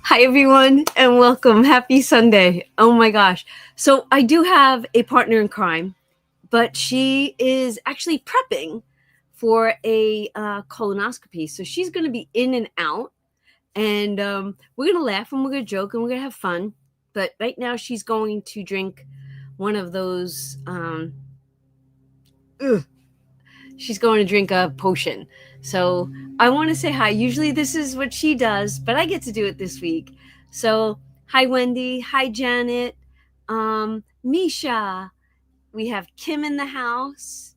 Hi, everyone, and welcome. Happy Sunday. Oh my gosh. So, I do have a partner in crime, but she is actually prepping for a colonoscopy. So, she's going to be in and out, and we're going to laugh and we're going to joke and we're going to have fun. But right now, she's going to drink one of those. She's going to drink a potion. So, I want to say hi. Usually, this is what she does, but I get to do it this week. So, hi, Wendy. Hi, Janet. Misha. We have Kim in the house.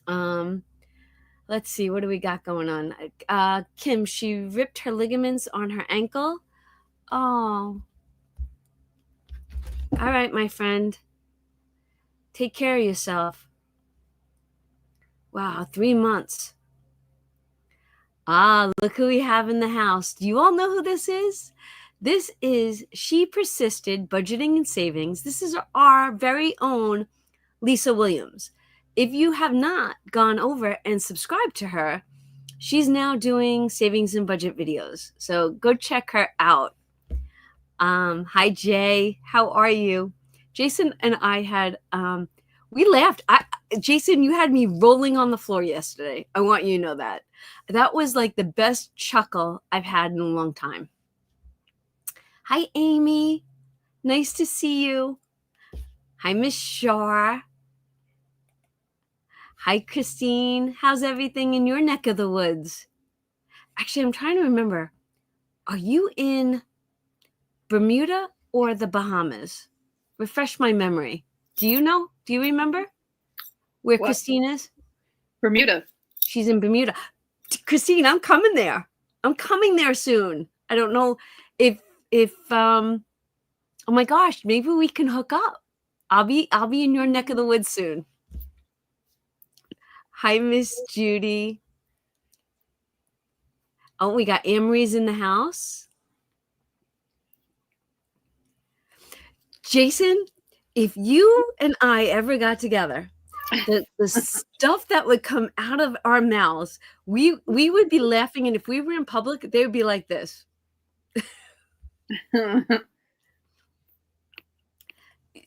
Let's see. What do we got going on? Kim, she ripped her ligaments on her ankle. Oh. All right, my friend. Take care of yourself. Wow, 3 months. Look who we have in the house. Do you all know who this is? This is She Persisted Budgeting and Savings. This is our very own Lisa Williams. If you have not gone over and subscribed to her, she's now doing savings and budget videos. So go check her out. Hi, Jay. How are you? Jason and I had, we laughed. Jason, you had me rolling on the floor yesterday. I want you to know that. That was like the best chuckle I've had in a long time. Hi, Amy. Nice to see you. Hi, Miss Shar. Hi, Christine. How's everything in your neck of the woods? Actually, I'm trying to remember. Are you in Bermuda or the Bahamas? Refresh my memory. Do you know? Do you remember where What? Christine is? Bermuda. She's in Bermuda. Christine, I'm coming there. I'm coming there soon. I don't know if oh my gosh, maybe we can hook up. I'll be in your neck of the woods soon. Hi, Miss Judy. Oh, we got Amory's in the house. Jason, if you and I ever got together, the stuff that would come out of our mouths, we would be laughing, and if we were in public, they would be like this. You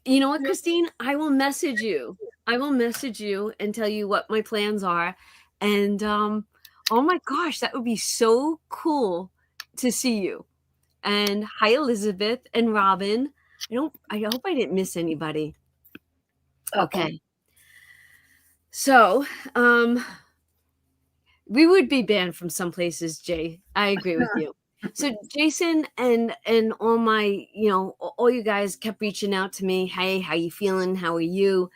know what, Christine? I will message you. I will message you and tell you what my plans are. And oh my gosh, that would be so cool to see you. And hi, Elizabeth and Robin. I hope I didn't miss anybody. Okay. So, we would be banned from some places, Jay. I agree with you. So Jason and all my, all you guys kept reaching out to me. Hey, how you feeling? How are you?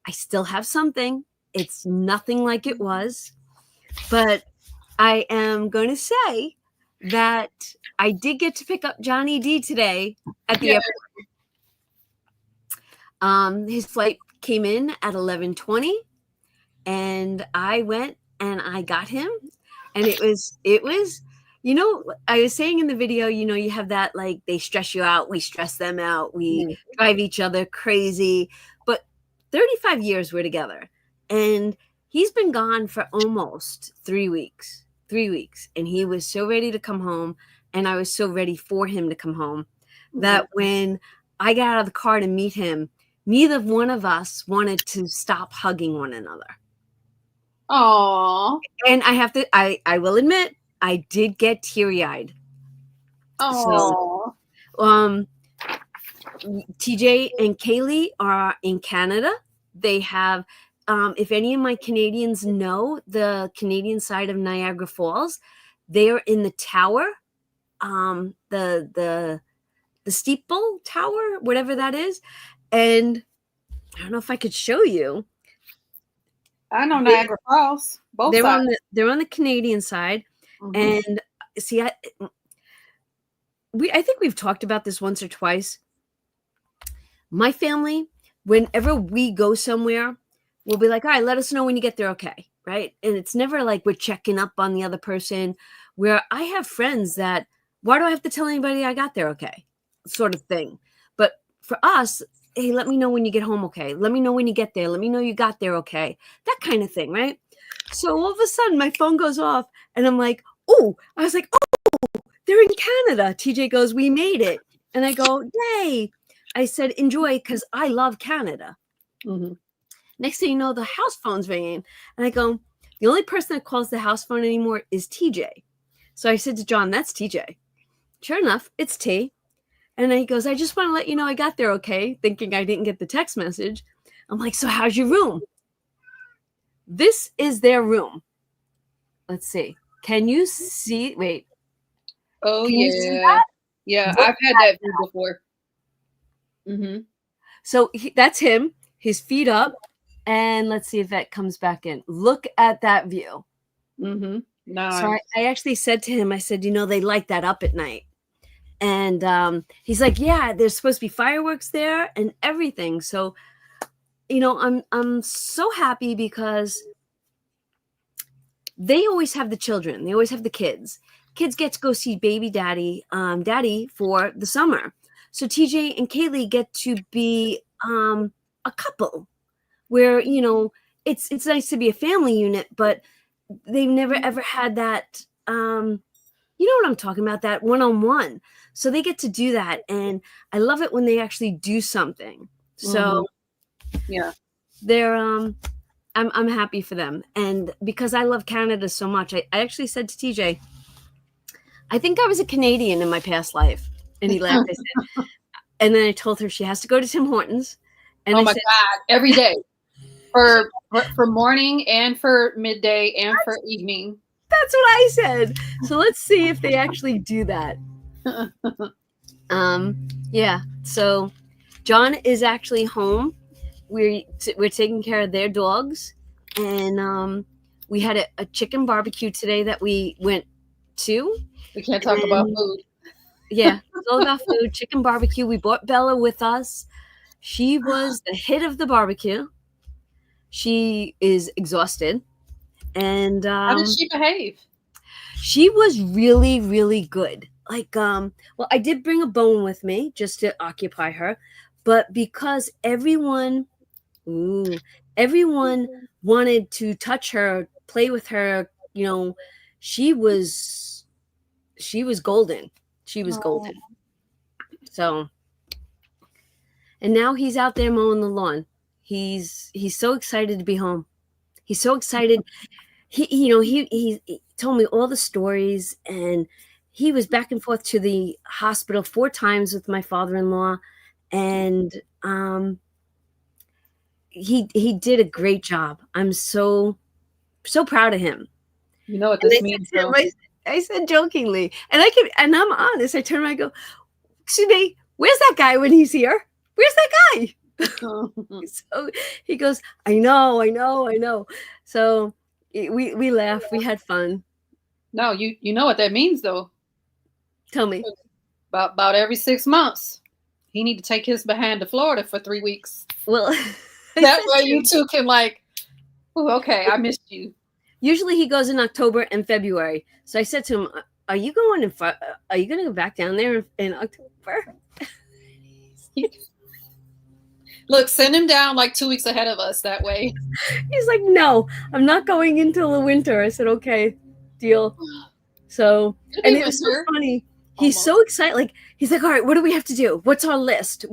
I still have something. It's nothing like it was, but I am going to say that I did get to pick up Johnny D today at the airport. His flight came in at 11:20, and I went and I got him, and it was. I was saying in the video, you have that, like, they stress you out, we stress them out, we drive each other crazy. But 35 years we're together, and he's been gone for almost 3 weeks. 3 weeks, and he was so ready to come home, and I was so ready for him to come home that when I got out of the car to meet him, neither one of us wanted to stop hugging one another. Aww. And I will admit, I did get teary-eyed. Aww. So, TJ and Kaylee are in Canada. They have, if any of my Canadians know the Canadian side of Niagara Falls, they are in the tower, the steeple tower, whatever that is. And I don't know if I could show you. I know Niagara Falls. Both sides. They're on the Canadian side. And see, I think we've talked about this once or twice. My family, whenever we go somewhere, we'll be like, all right, let us know when you get there, okay, right? And it's never like we're checking up on the other person, where I have friends that, why do I have to tell anybody I got there okay, sort of thing. But for us, hey, let me know when you get home, okay? Let me know when you get there. Let me know you got there, okay? That kind of thing, right? So all of a sudden, my phone goes off, and I'm like, oh, they're in Canada. TJ goes, we made it. And I go, yay. I said, enjoy, because I love Canada. Mm-hmm. Next thing you know, the house phone's ringing. And I go, the only person that calls the house phone anymore is TJ. So I said to John, that's TJ. Sure enough, it's T. And then he goes, I just want to let you know I got there okay, thinking I didn't get the text message. I'm like, so how's your room? This is their room. Let's see. Can you see? Wait. Oh, Can yeah. you see that? Yeah, Look I've had that view before. Mm-hmm. So that's him, his feet up. And let's see if that comes back in. Look at that view. Mm-hmm. Nice. So I actually said to him, I said, they light that up at night. And he's like, yeah, there's supposed to be fireworks there and everything. So, I'm so happy because they always have the children. They always have the kids. Kids get to go see baby daddy for the summer. So TJ and Kaylee get to be a couple where, it's nice to be a family unit, but they've never ever had that, you know what I'm talking about, that one-on-one. So they get to do that. And I love it when they actually do something. So yeah, they're, I'm happy for them. And because I love Canada so much, I actually said to TJ, I think I was a Canadian in my past life. And he laughed. I said, and then I told her she has to go to Tim Hortons. And God, every day for morning and for midday and for evening. That's what I said. So let's see if they actually do that. Yeah. So John is actually home. We're taking care of their dogs, and we had a chicken barbecue today that we went to. We can't talk about food. Yeah, it's all about food. Chicken barbecue. We brought Bella with us. She was the hit of the barbecue. She is exhausted. And how did she behave? She was really, really good. Like, well, I did bring a bone with me just to occupy her, but because everyone wanted to touch her, play with her, she was golden. She was golden. So, and now he's out there mowing the lawn. He's so excited to be home. He's so excited. He told me all the stories, and he was back and forth to the hospital 4 times with my father-in-law, and he did a great job. I'm so proud of him. You know what this means, though? I said jokingly, and I'm honest. I turn around and go, excuse me, where's that guy when he's here? Where's that guy? So he goes, I know. So we laughed. We had fun. No, you know what that means, though. Tell me. About every 6 months, he need to take his behind to Florida for 3 weeks. Well, that way you two can okay, I missed you. Usually he goes in October and February. So I said to him, are you going to go back down there in October? Look, send him down 2 weeks ahead of us. That way. He's like, no, I'm not going until the winter. I said, okay, deal. So, and it was so funny. He's so excited. He's like, all right, what do we have to do? What's our list?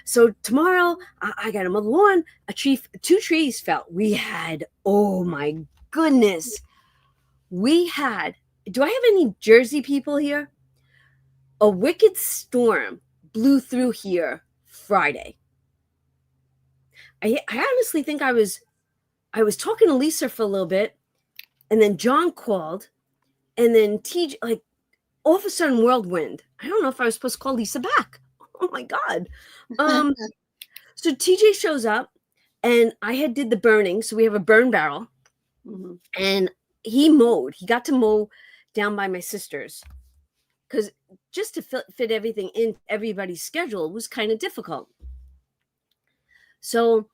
So tomorrow I got to mow the lawn. 2 trees fell. We had, oh my goodness. Do I have any Jersey people here? A wicked storm blew through here Friday. I honestly think I was talking to Lisa for a little bit, and then John called, and then TJ, all of a sudden whirlwind. I don't know if I was supposed to call Lisa back. Oh my God. So TJ shows up, and I did the burning. So we have a burn barrel, and he mowed. He got to mow down by my sister's, because just to fit everything in everybody's schedule was kind of difficult. So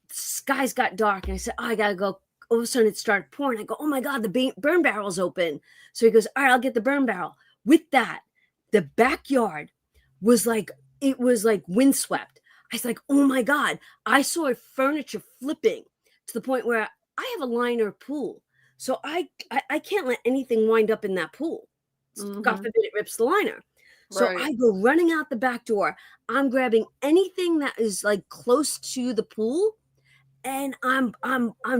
the skies got dark, and I said, I gotta go. All of a sudden it started pouring. I go, oh my God, the burn barrel's open. So he goes, all right, I'll get the burn barrel. With that, the backyard was windswept. I was like, oh my God. I saw furniture flipping to the point where I have a liner pool. So I can't let anything wind up in that pool. God Mhm. forbid it rips the liner. So Right. I go running out the back door. I'm grabbing anything that is like close to the pool, and I'm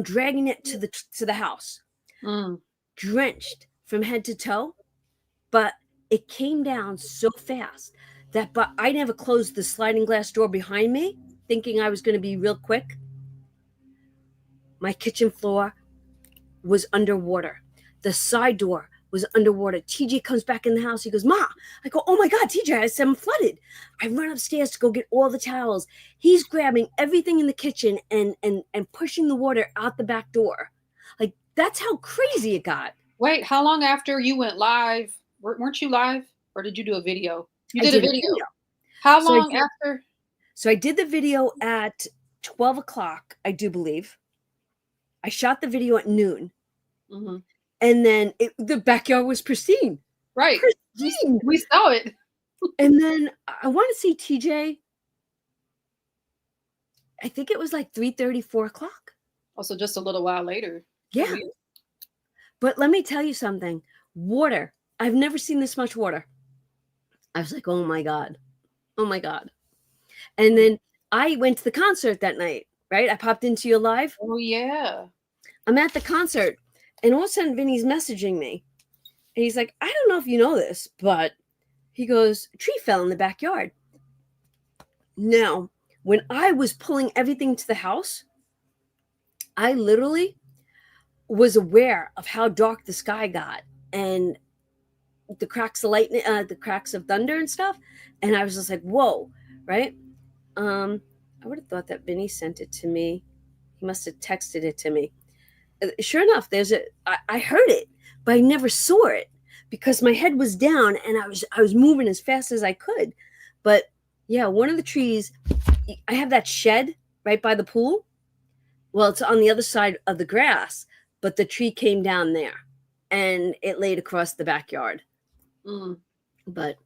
dragging it to the house, Mm. drenched from head to toe. But it came down so fast that but I never closed the sliding glass door behind me, thinking I was going to be real quick. My kitchen floor was underwater. The side door was underwater. TJ comes back in the house. He goes, "Ma." I go, "Oh my God, TJ, I said I'm flooded." I run upstairs to go get all the towels. He's grabbing everything in the kitchen and pushing the water out the back door. Like, that's how crazy it got. Wait, how long after you went live? Weren't you live, or did you do a video? You I did a did a video. video. How So I long did after? so I did the video at 12 o'clock, I do believe. I shot the video at noon. Mhm. And then the backyard was pristine. Right. Pristine. We saw it. And then I want to see TJ. I think it was like 3:30, 4 o'clock. Also, just a little while later. Yeah. But let me tell you something. Water. I've never seen this much water. I was like, oh my God. Oh my God. And then I went to the concert that night, right? I popped into your live. Oh yeah. I'm at the concert, and all of a sudden Vinny's messaging me. And he's like, "I don't know if you know this, but," he goes, "a tree fell in the backyard." Now, when I was pulling everything to the house, I literally was aware of how dark the sky got and the cracks of lightning, the cracks of thunder and stuff. And I was just like, whoa, right? I would have thought that Vinny sent it to me. He must have texted it to me. Sure enough, I heard it, but I never saw it because my head was down and I was moving as fast as I could. But yeah, one of the trees, I have that shed right by the pool. Well, it's on the other side of the grass, but the tree came down there and it laid across the backyard. Mm. But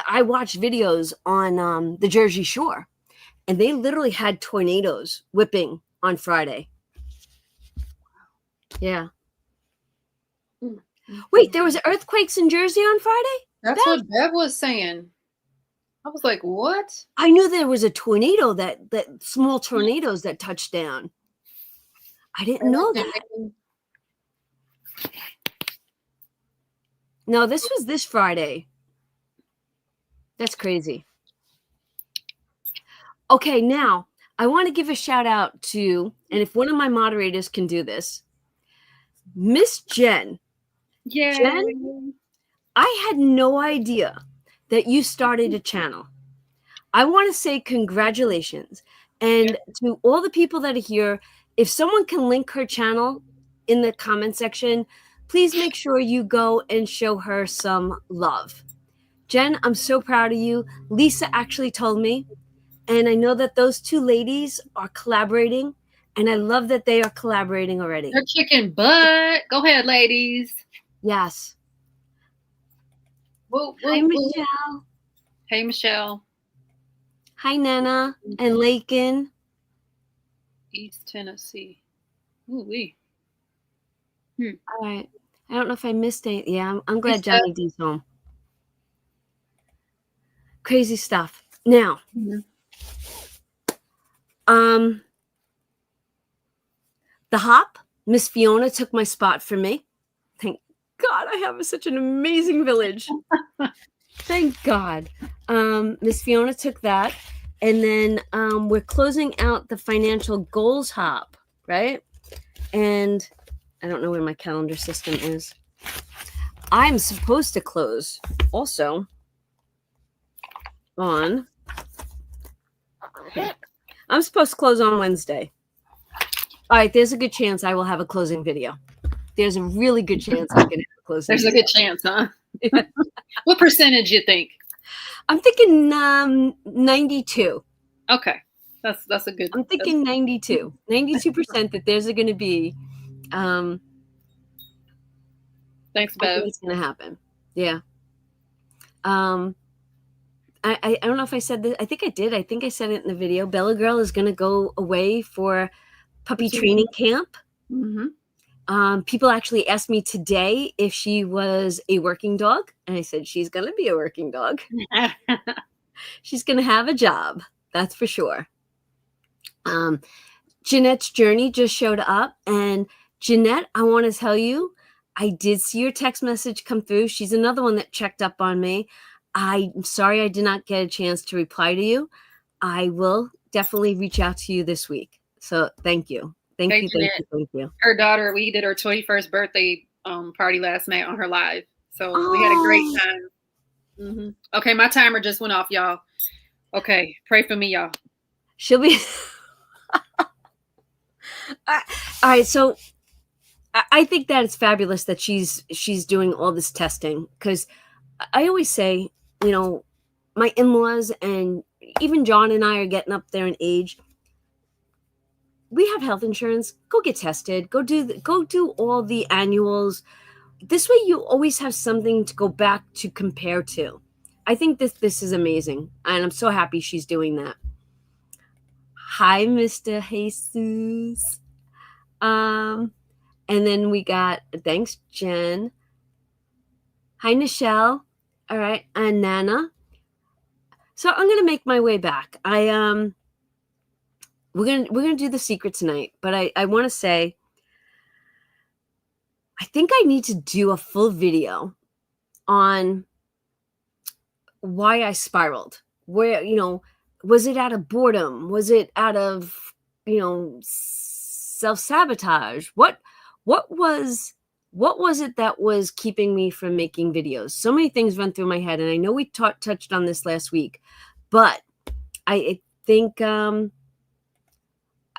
I watched videos on the Jersey Shore, and they literally had tornadoes whipping on Friday. Yeah. Wait, there was earthquakes in Jersey on Friday? That's what Bev was saying. I was like, what? I knew there was a tornado that small tornadoes that touched down. I didn't know that. No, this was this Friday. That's crazy. Okay, now I want to give a shout out to, and if one of my moderators can do this, Miss Jen. Yeah. Jen, I had no idea that you started a channel. I want to say congratulations. And to all the people that are here, if someone can link her channel in the comment section, please make sure you go and show her some love. Jen, I'm so proud of you. Lisa actually told me, and I know that those two ladies are collaborating, and I love that they are collaborating already. They're kicking butt. Go ahead, ladies. Yes. Whoa, whoa, Hi, whoa. Michelle. Hey, Michelle. Hi, Nana and Lakin. East Tennessee. Ooh-wee. All right. I don't know if I missed it. Yeah, I'm glad Johnny D's home. Crazy stuff. Now, the hop, Miss Fiona took my spot for me. Thank God I have such an amazing village. Thank God. Miss Fiona took that. And then we're closing out the financial goals hop, right? And I don't know where my calendar system is. I'm supposed to close also on, I'm supposed to close on Wednesday. All right, there's a good chance I will have a closing video. There's a really good chance I'm going to have a closing There's video. a good chance, huh? What percentage you think? I'm thinking 92. Okay. That's a good. I'm thinking 92. 92% that there's going to be Thanks, Bev. it's going to happen. Yeah. I don't know if I said this. I think I did. I think I said it in the video. Bella Girl is going to go away for puppy training camp. Mm-hmm. People actually asked me today if she was a working dog, and I said she's going to be a working dog. She's going to have a job, that's for sure. Jeanette's journey just showed up, and Jeanette, I want to tell you, I did see your text message come through. She's another one that checked up on me. I'm sorry I did not get a chance to reply to you. I will definitely reach out to you this week. So thank you. Thank you. Her daughter, we did her 21st birthday party last night on her live. So we had a great time. Mm-hmm. Okay, my timer just went off, y'all. Okay, pray for me, y'all. She'll be... All right, so I think that it's fabulous that she's doing all this testing, because I always say, you know, my in-laws and even John and I are getting up there in age. We have health insurance. Go get tested. Go do all the annuals. This way, you always have something to go back to compare to. I think this is amazing, and I'm so happy she's doing that. Hi, Mr. Jesus. And then we got, thanks, Jen. Hi, Nichelle. All right, and Nana. So I'm gonna make my way back. We're gonna do The Secret tonight, but I want to say, I think I need to do a full video on why I spiraled. Where, you know, was it out of boredom? Was it out of, you know, self-sabotage? What was it that was keeping me from making videos? So many things run through my head, and I know we touched on this last week, but I think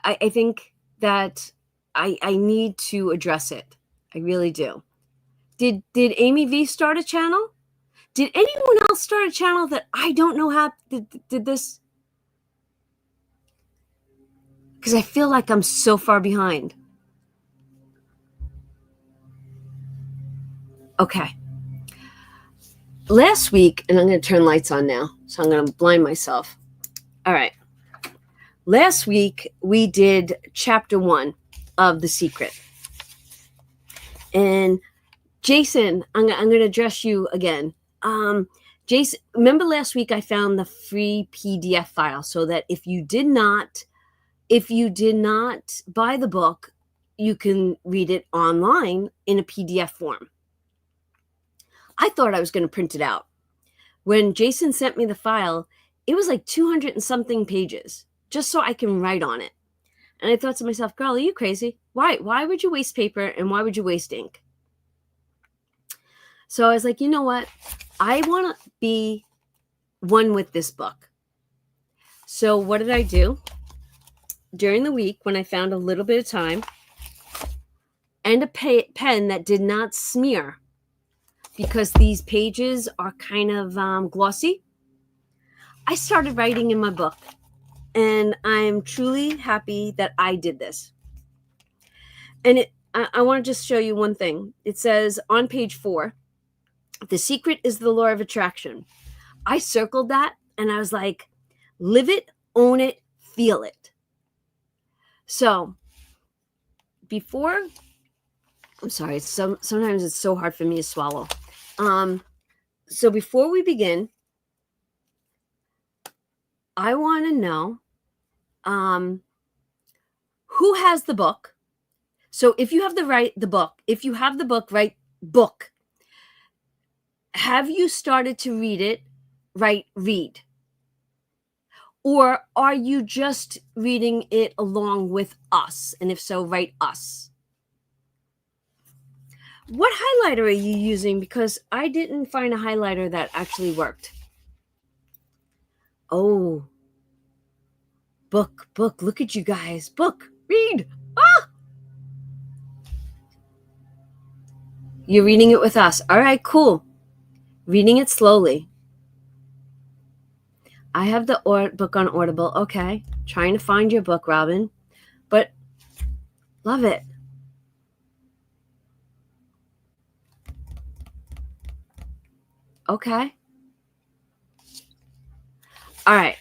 I think that I need to address it. I really do. Did Amy V start a channel? Did anyone else start a channel that I don't know how did this? Because I feel like I'm so far behind. Okay. Last week, and I'm going to turn lights on now, so I'm going to blind myself. All right. Last week, we did chapter 1 of The Secret. And Jason, I'm going to address you again. Jason, remember last week I found the free PDF file, so that if you did not buy the book, you can read it online in a PDF form. I thought I was going to print it out. When Jason sent me the file, it was like 200 and something pages, just so I can write on it. And I thought to myself, girl, are you crazy? Why would you waste paper, and why would you waste ink? So I was like, you know what? I want to be one with this book. So what did I do? During the week, when I found a little bit of time and a pen that did not smear, because these pages are kind of glossy, I started writing in my book. And I'm truly happy that I did this. And I want to just show you one thing. It says on page 4, The secret is the law of attraction. I circled that, and I was like, live it, own it, feel it. So before, I'm sorry, sometimes it's so hard for me to swallow. So before we begin, I want to know who has the book. So if you have the book, write book. Have you started to read it? Write read. Or are you just reading it along with us? And if so, write us. What highlighter are you using? Because I didn't find a highlighter that actually worked. Oh, book. Look at you guys. Book, read. Ah! You're reading it with us. All right, cool. Reading it slowly. I have the book on Audible. Okay. Trying to find your book, Robin. But love it. Okay. All right.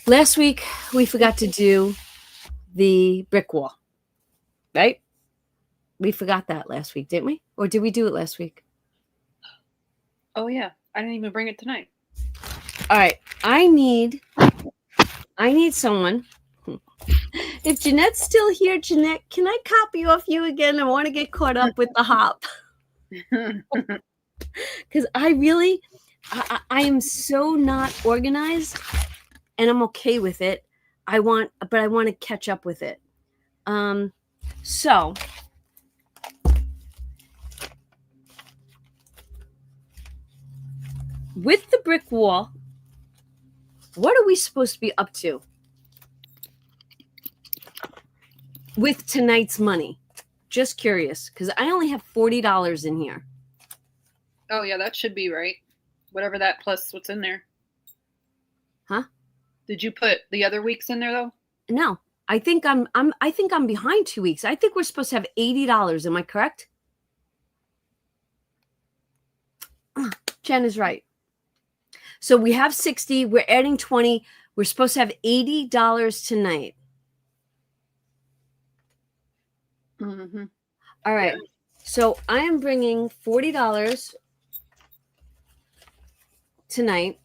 Last week, we forgot to do the brick wall, right? We forgot that last week, didn't we? Or did we do it last week? Oh yeah, I didn't even bring it tonight. All right. I need someone. If Jeanette's still here, Jeanette, can I copy off you again? I want to get caught up with the hop. Because I am so not organized, and I'm okay with it. But I want to catch up with it. So with the brick wall, what are we supposed to be up to with tonight's money? Just curious, because I only have $40 in here. Oh yeah, that should be right. Whatever that plus what's in there. Huh? Did you put the other weeks in there though? No. I think I'm behind 2 weeks. I think we're supposed to have $80. Am I correct? Jen is right. So we have 60, we're adding 20. We're supposed to have $80 tonight. Mm-hmm. All right. Yeah. So I am bringing $40 tonight.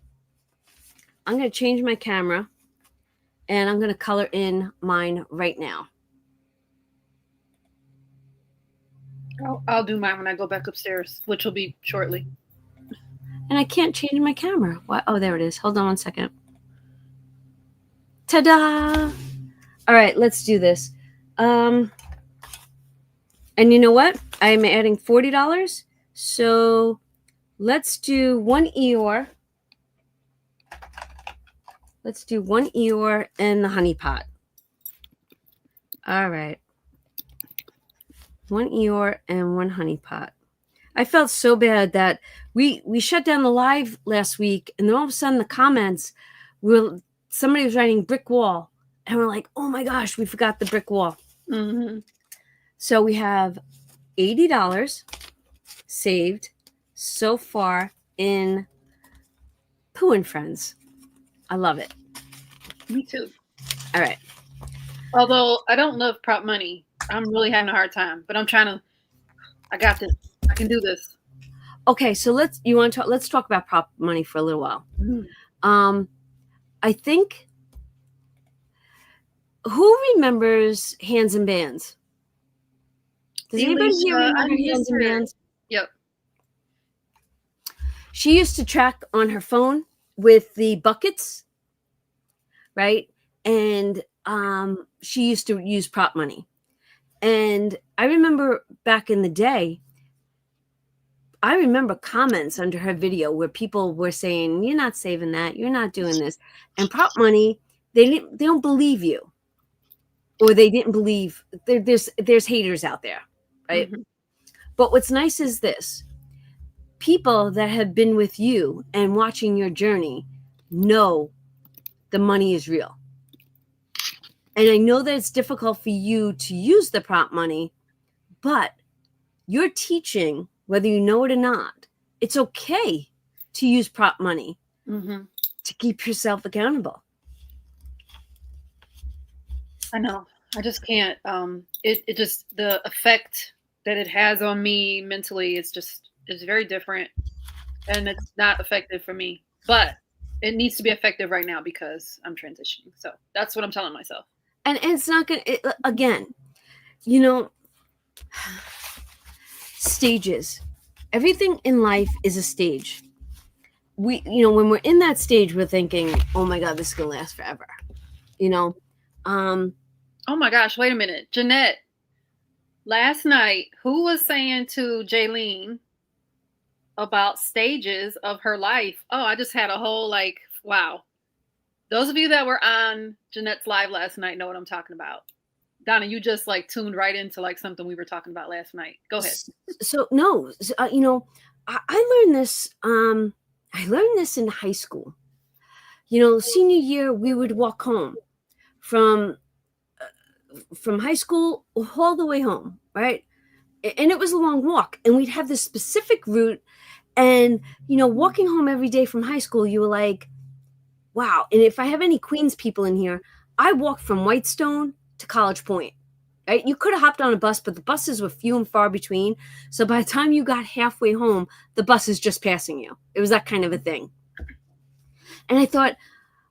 I'm going to change my camera, and I'm going to color in mine right now. I'll do mine when I go back upstairs, which will be shortly. And I can't change my camera. What? Oh, there it is. Hold on 1 second. Ta-da! All right, let's do this. And you know what? I'm adding $40. So let's do one Eeyore. Let's do one Eeyore and the honey pot. All right. One Eeyore and one honey pot. I felt so bad that we shut down the live last week, and then all of a sudden the comments somebody was writing brick wall, and we're like, oh my gosh, we forgot the brick wall. Mm-hmm. So we have $80 saved so far in Pooh and Friends. I love it. Me too. All right. Although I don't love prop money, I'm really having a hard time, but I got this. I can do this. Okay, so let's talk about prop money for a little while. Mm-hmm. I think, who remembers Hands and Bands? Does anybody here remember Hands and Bands? Yep. She used to track on her phone with the buckets, right? And she used to use prop money. And I remember back in the day, I remember comments under her video where people were saying, you're not saving that, you're not doing this. And prop money, they don't believe you. Or they didn't believe, there's haters out there, right? Mm-hmm. But what's nice is this. People that have been with you and watching your journey know the money is real. And I know that it's difficult for you to use the prop money, but you're teaching, whether you know it or not, it's okay to use prop money to keep yourself accountable. I know. I just can't. It just, the effect that it has on me mentally is very different, and it's not effective for me. But it needs to be effective right now because I'm transitioning. So that's what I'm telling myself. And it's not going to, again, stages. Everything in life is a stage. When we're in that stage, we're thinking, oh my God, this is going to last forever. Oh my gosh, wait a minute. Jeanette, last night, who was saying to Jaylene about stages of her life? Oh, I just had a whole wow. Those of you that were on Jeanette's live last night know what I'm talking about. Donna, you just tuned right into something we were talking about last night. Go ahead. So no, I learned this. I learned this in high school. Senior year, we would walk home from high school all the way home, right? And it was a long walk, and we'd have this specific route. And walking home every day from high school, you were like, wow. And if I have any Queens people in here, I walked from Whitestone to College Point. Right? You could have hopped on a bus, but the buses were few and far between. So by the time you got halfway home, the bus is just passing you. It was that kind of a thing. And I thought,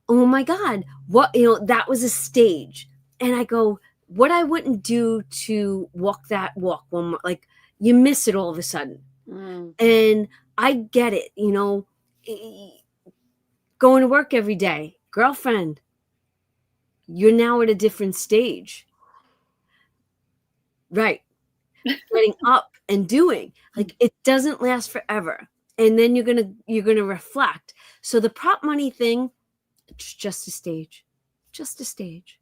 oh my God, that was a stage. And I go, what I wouldn't do to walk that walk one more, like you miss it all of a sudden. And I get it, going to work every day, girlfriend, you're now at a different stage. Right. Getting up and doing, like, it doesn't last forever. And then you're gonna reflect. So the prop money thing, it's just a stage. Just a stage.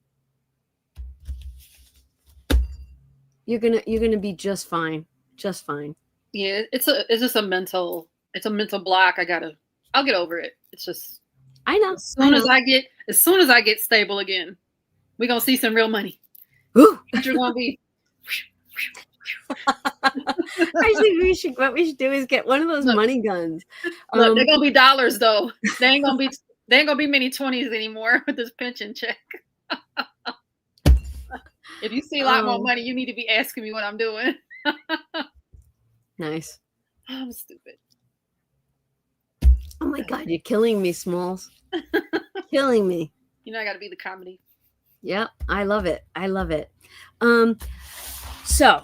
You're gonna be just fine. Just fine. Yeah, it's just a mental block. I'll get over it. It's just, I know. As soon as I get stable again, we're gonna see some real money. Ooh. You're gonna be I think what we should do is get one of those money guns. Look, they're gonna be dollars though. They ain't gonna be many 20s anymore with this pension check. If you see a lot more money, you need to be asking me what I'm doing. Nice. I'm stupid. Oh my God, you're killing me, Smalls. Killing me. I got to be the comedy. Yeah, I love it. I love it. So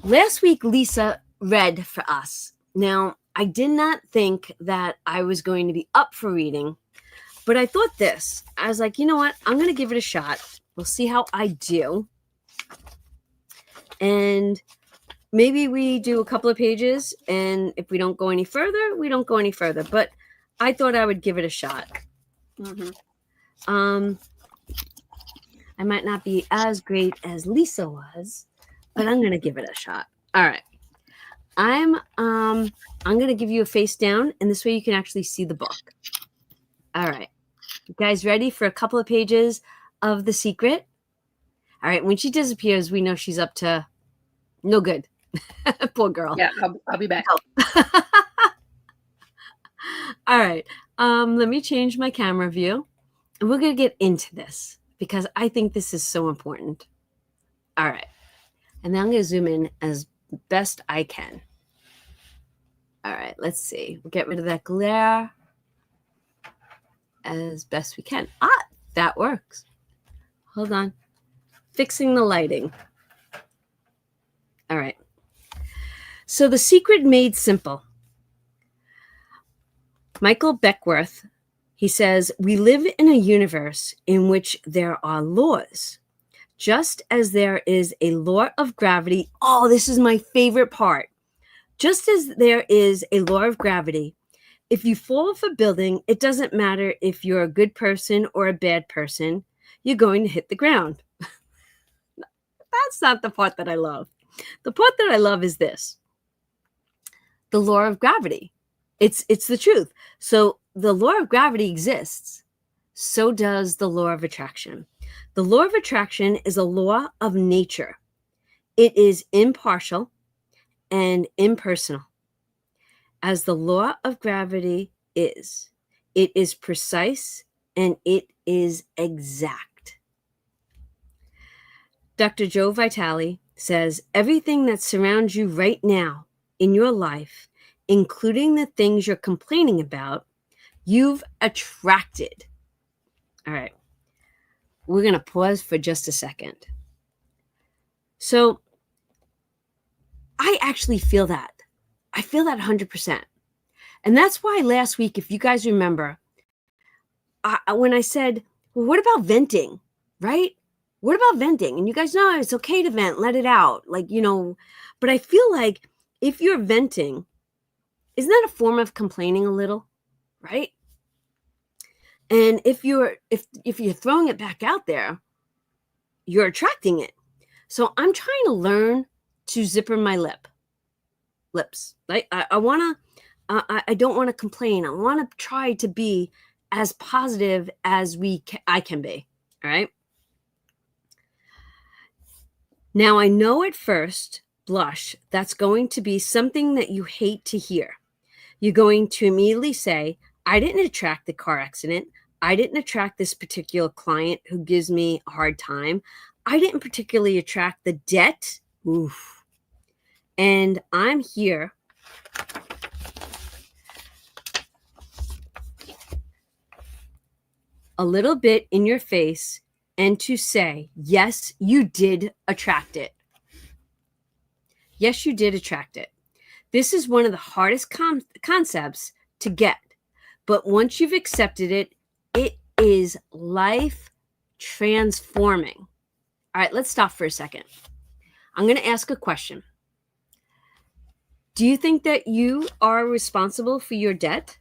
last week, Lisa read for us. Now, I did not think that I was going to be up for reading, but I thought this. I was like, you know what? I'm going to give it a shot. We'll see how I do. And maybe we do a couple of pages, and if we don't go any further, we don't go any further. But I thought I would give it a shot. I might not be as great as Lisa was, but I'm going to give it a shot. All right. I'm going to give you a face down, and this way you can actually see the book. All right. You guys ready for a couple of pages of The Secret? All right. When she disappears, we know she's up to no good. Poor girl. Yeah, I'll be back. All right. Let me change my camera view, and we're going to get into this because I think this is so important. All right. And then I'm going to zoom in as best I can. All right. Let's see. We'll get rid of that glare as best we can. That works. Hold on. Fixing the lighting. All right. So The Secret Made Simple. Michael Beckwith, he says, we live in a universe in which there are laws. Just as there is a law of gravity. Oh, this is my favorite part. Just as there is a law of gravity, if you fall off a building, it doesn't matter if you're a good person or a bad person, you're going to hit the ground. That's not the part that I love. The part that I love is this. The law of gravity. It's the truth. So the law of gravity exists. So does the law of attraction. The law of attraction is a law of nature. It is impartial and impersonal. As the law of gravity is, it is precise and it is exact. Dr. Joe Vitale says, everything that surrounds you right now in your life, including the things you're complaining about, you've attracted. All right. We're going to pause for just a second. So I actually feel that. I feel that 100%. And that's why last week, if you guys remember, when I said, well, what about venting, right? What about venting? And you guys know it's okay to vent, let it out. But I feel like if you're venting, isn't that a form of complaining a little, right? And if you're throwing it back out there, you're attracting it. So I'm trying to learn to zipper my lips. Right? I don't want to complain. I want to try to be as positive as I can be. All right. Now I know at first blush that's going to be something that you hate to hear. You're going to immediately say, I didn't attract the car accident. I didn't attract this particular client who gives me a hard time. I didn't particularly attract the debt. Oof. And I'm here a little bit in your face and to say, yes, you did attract it. Yes, you did attract it. This is one of the hardest concepts to get. But once you've accepted it, it is life transforming. All right, let's stop for a second. I'm going to ask a question. Do you think that you are responsible for your debt?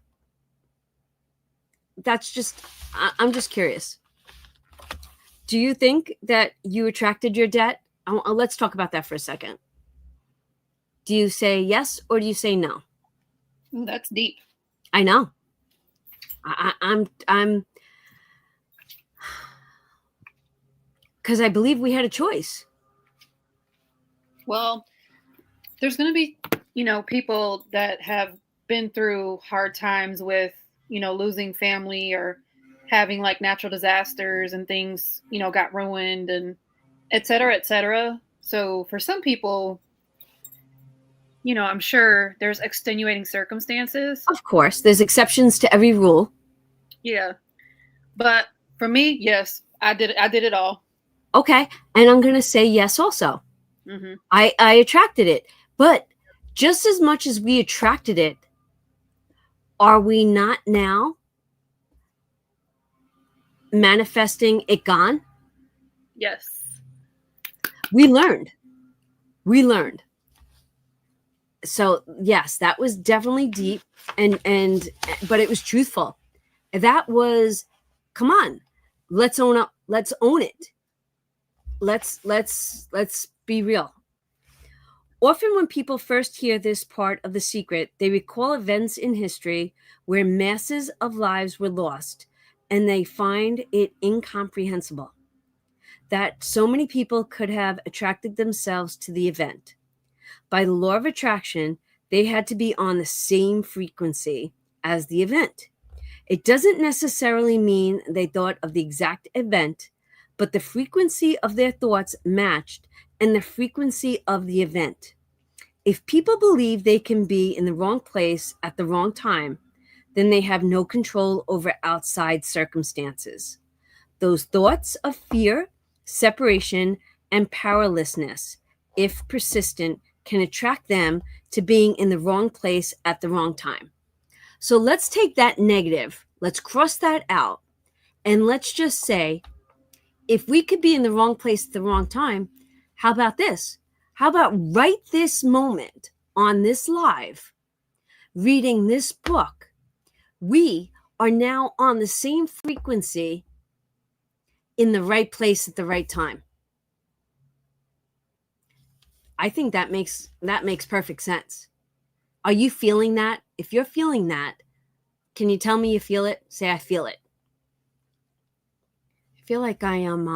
I'm just curious. Do you think that you attracted your debt? Let's talk about that for a second. Do you say yes or do you say no? That's deep. I know. I'm because I believe we had a choice. Well, there's going to be, people that have been through hard times with, losing family or having like natural disasters and things, got ruined and et cetera, et cetera. So for some people, I'm sure there's extenuating circumstances. Of course, there's exceptions to every rule. Yeah. But for me, yes, I did it all. Okay. And I'm going to say yes also. Mm-hmm. I attracted it. But just as much as we attracted it, are we not now manifesting it gone? Yes. We learned. So yes, that was definitely deep and but it was truthful. That was, come on, let's own up. Let's own it. Let's be real. Often when people first hear this part of the secret, they recall events in history where masses of lives were lost, and they find it incomprehensible that so many people could have attracted themselves to the event. By the law of attraction, they had to be on the same frequency as the event. It doesn't necessarily mean they thought of the exact event, but the frequency of their thoughts matched and the frequency of the event. If people believe they can be in the wrong place at the wrong time, then they have no control over outside circumstances. Those thoughts of fear, separation, and powerlessness, if persistent, can attract them to being in the wrong place at the wrong time. So let's take that negative, let's cross that out, and let's just say, if we could be in the wrong place at the wrong time, how about this? How about right this moment on this live, reading this book, we are now on the same frequency in the right place at the right time. I think that makes perfect sense. Are you feeling that? If you're feeling that, can you tell me you feel it? Say, I feel it. I feel like I am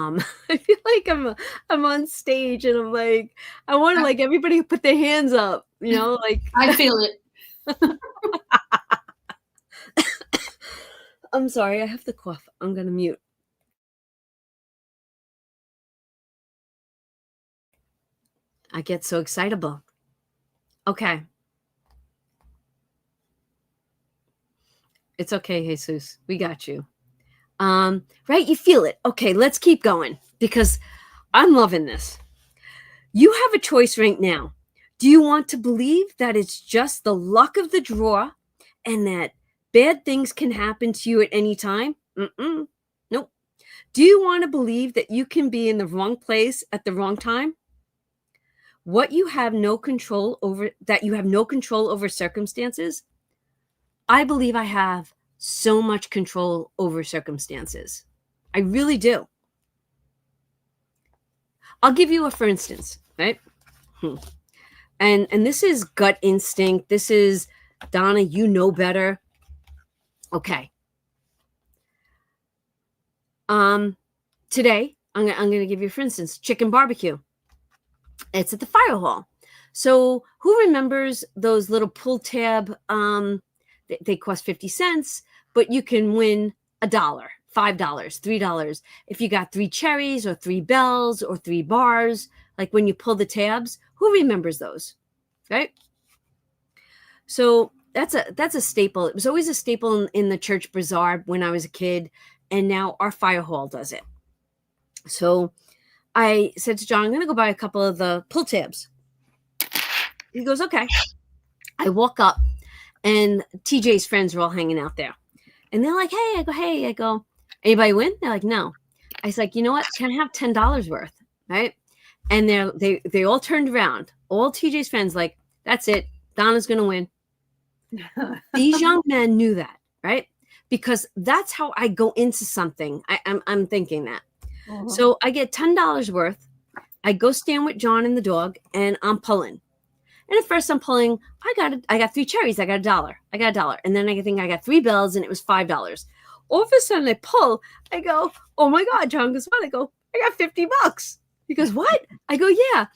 I feel like I'm on stage and I'm like, I want like everybody to put their hands up, like I feel it. I'm sorry, I have to cough. I'm going to mute. I get so excitable. Okay. It's okay, Jesus. We got you. Right? You feel it. Okay, let's keep going because I'm loving this. You have a choice right now. Do you want to believe that it's just the luck of the draw and that bad things can happen to you at any time? Nope. Do you want to believe that you can be in the wrong place at the wrong time? That you have no control over circumstances? I believe I have so much control over circumstances. I really do. I'll give you a for instance, right? And this is gut instinct. This is, Donna, you know better. Okay. Today, I'm going to give you, for instance, chicken barbecue. It's at the fire hall. So who remembers those little pull tab? They cost 50 cents, but you can win $1 $5, $3. If you got 3 cherries or 3 bells or 3 bars, like when you pull the tabs, who remembers those, right? So that's a staple. It was always a staple in the church bazaar when I was a kid, and now our fire hall does it. So I said to John, I'm going to go buy a couple of the pull tabs. He goes, okay. I walk up, and TJ's friends are all hanging out there. And they're like, hey. I go, anybody win? They're like, no. I was like, you know what? Can I have $10 worth? Right? And they all turned around. All TJ's friends like, that's it. Donna's going to win. These young men knew that, right? Because that's how I go into something. I'm thinking that. Uh-huh. So I get $10 worth. I go stand with John and the dog, and I'm pulling. And at first I'm pulling, I got 3 cherries. I got $1. And then I think I got 3 bells, and it was $5. All of a sudden I pull, I go, oh my God, John goes, what? I go, I got $50. He goes, what? I go, yeah.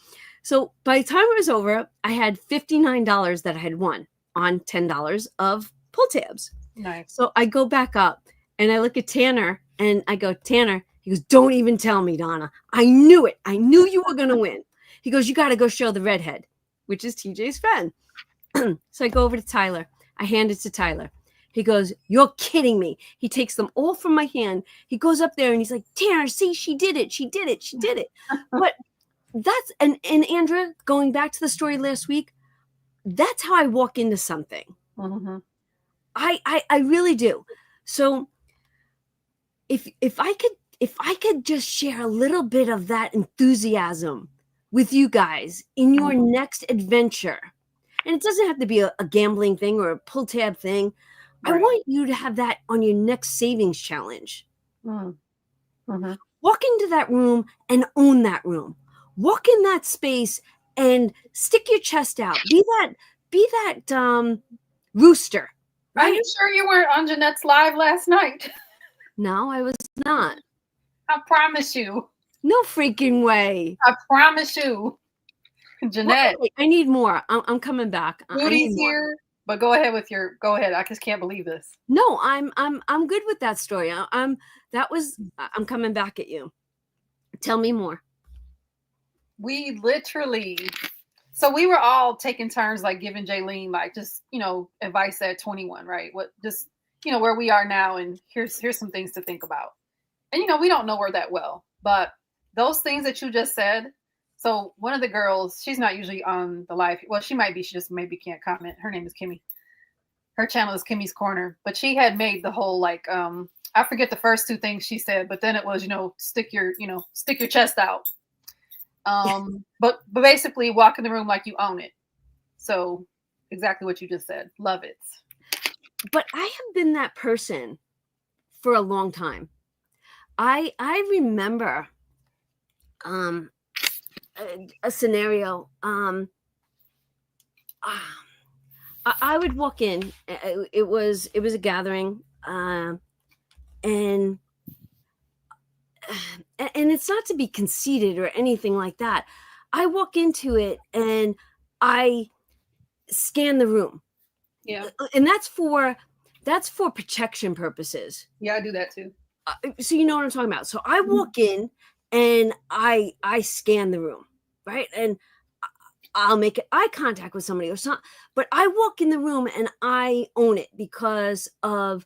So by the time it was over, I had $59 that I had won on $10 of pull tabs. Nice. So I go back up and I look at Tanner and I go, Tanner, he goes, don't even tell me, Donna. I knew it. I knew you were going to win. He goes, you got to go show the redhead, which is TJ's friend. So I go over to Tyler. I hand it to Tyler. He goes, you're kidding me. He takes them all from my hand. He goes up there and he's like, Tanner, see, she did it. She did it. She did it. But that's, and Andrea, going back to the story last week, that's how I walk into something. Mm-hmm. I really do. So if I could just share a little bit of that enthusiasm with you guys in your next adventure, and it doesn't have to be a gambling thing or a pull tab thing. Right. I want you to have that on your next savings challenge. Mm-hmm. Walk into that room and own that room. Walk in that space and stick your chest out. Be that rooster. Right? Are you sure you weren't on Jeanette's live last night? No, I was not. I promise you. No freaking way. I promise you. Jeanette. Well, I need more. I'm coming back. Rudy's here, but go ahead. I just can't believe this. No, I'm good with that story. I'm coming back at you. Tell me more. We literally, so we were all taking turns, like giving Jaylene, like just, advice at 21, right? What just, where we are now. And here's some things to think about. And, we don't know her that well, but those things that you just said. So one of the girls, she's not usually on the live. Well, she might be. She just maybe can't comment. Her name is Kimmy. Her channel is Kimmy's Corner. But she had made the whole I forget the first 2 things she said, but then it was, stick your chest out. But basically walk in the room like you own it. So exactly what you just said. Love it. But I have been that person for a long time. I remember a scenario. I would walk in. It was a gathering, and it's not to be conceited or anything like that. I walk into it and I scan the room. Yeah, and that's for protection purposes. Yeah, I do that too. So you know what I'm talking about. So I walk in and I scan the room, right? And I'll make eye contact with somebody or something. But I walk in the room and I own it because of,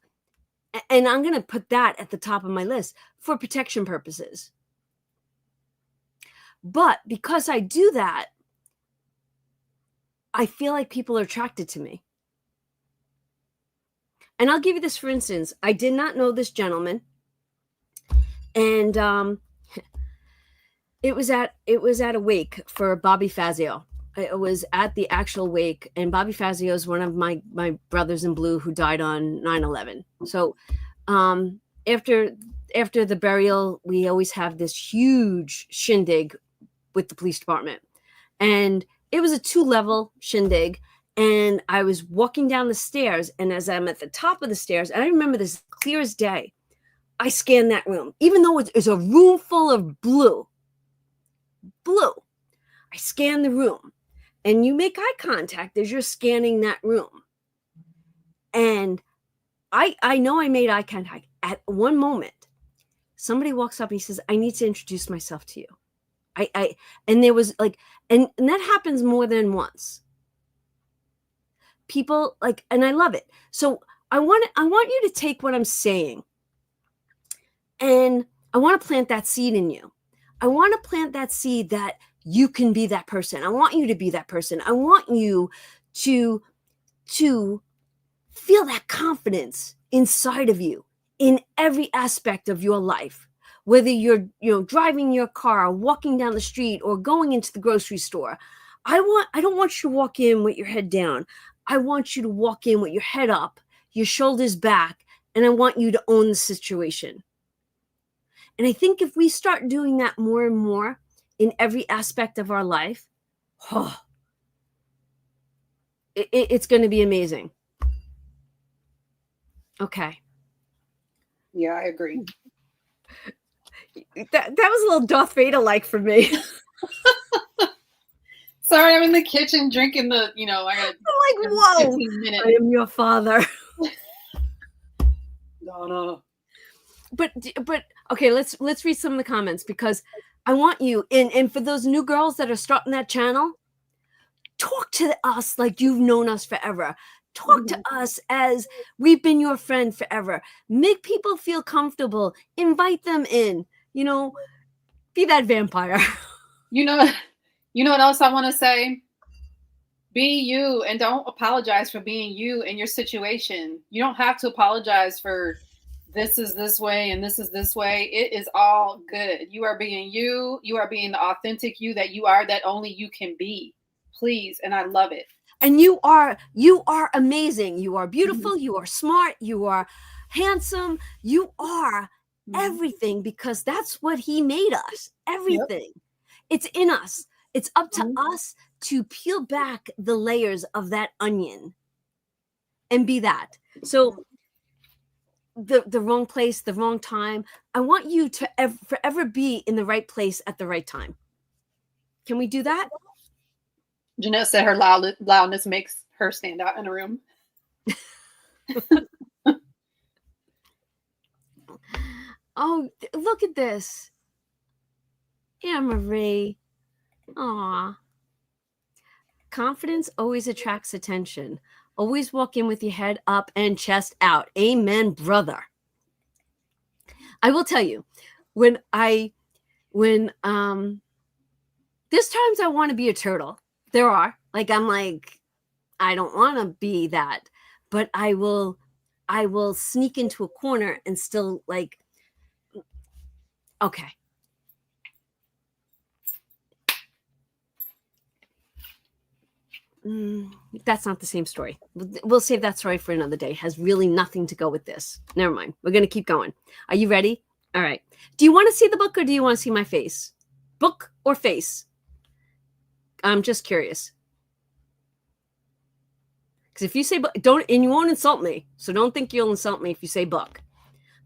and I'm going to put that at the top of my list, for protection purposes. But because I do that, I feel like people are attracted to me. And I'll give you this, for instance. I did not know this gentleman. And it was at a wake for Bobby Fazio. It was at the actual wake, and Bobby Fazio is one of my brothers in blue who died on 9/11. So after the burial, we always have this huge shindig with the police department, and it was a 2-level shindig. And I was walking down the stairs, and as I'm at the top of the stairs, and I remember this clear as day, I scanned that room, even though it's a room full of blue. I scanned the room, and you make eye contact as you're scanning that room. And I know I made eye contact at one moment. somebody walks up and he says, I need to introduce myself to you. And there was like, and that happens more than once. People like, and I love it. So I want you to take what I'm saying, and I want to plant that seed in you. I want to plant that seed that you can be that person. I want you to be that person. I want you to feel that confidence inside of you in every aspect of your life. Whether you're, driving your car, walking down the street, or going into the grocery store. I don't want you to walk in with your head down. I want you to walk in with your head up, your shoulders back, and I want you to own the situation. And I think if we start doing that more and more in every aspect of our life, it's going to be amazing. Okay. Yeah, I agree. That was a little Darth Vader like for me. Sorry, I'm in the kitchen drinking the, I got I'm like, whoa, 15 minutes. I am your father. No. But okay, let's read some of the comments, because I want you, and for those new girls that are starting that channel, talk to us like you've known us forever. Talk to us as we've been your friend forever. Make people feel comfortable. Invite them in. Be that vampire. You know what else I want to say? Be you, and don't apologize for being you in your situation. You don't have to apologize for this is this way and this is this way. It is all good. You are being you. You are being the authentic you that you are, that only you can be. Please. And I love it. And you are amazing. You are beautiful. You are smart. You are handsome. You are everything, because that's what he made us. Everything. Yep. It's in us. It's up to us to peel back the layers of that onion and be that. So the wrong place, the wrong time. I want you to forever be in the right place at the right time. Can we do that? Jeanette said her loudness makes her stand out in a room. Oh, look at this. Anne-Marie. Aw. Confidence always attracts attention. Always walk in with your head up and chest out. Amen, brother. I will tell you, when there's times I want to be a turtle. There are. I'm like, I don't want to be that, but I will sneak into a corner and still okay. That's not the same story. We'll save that story for another day. It has really nothing to go with this. Never mind. We're going to keep going. Are you ready? All right. Do you want to see the book, or do you want to see my face? Book or face? I'm just curious. Because if you say book, and you won't insult me. So don't think you'll insult me if you say book.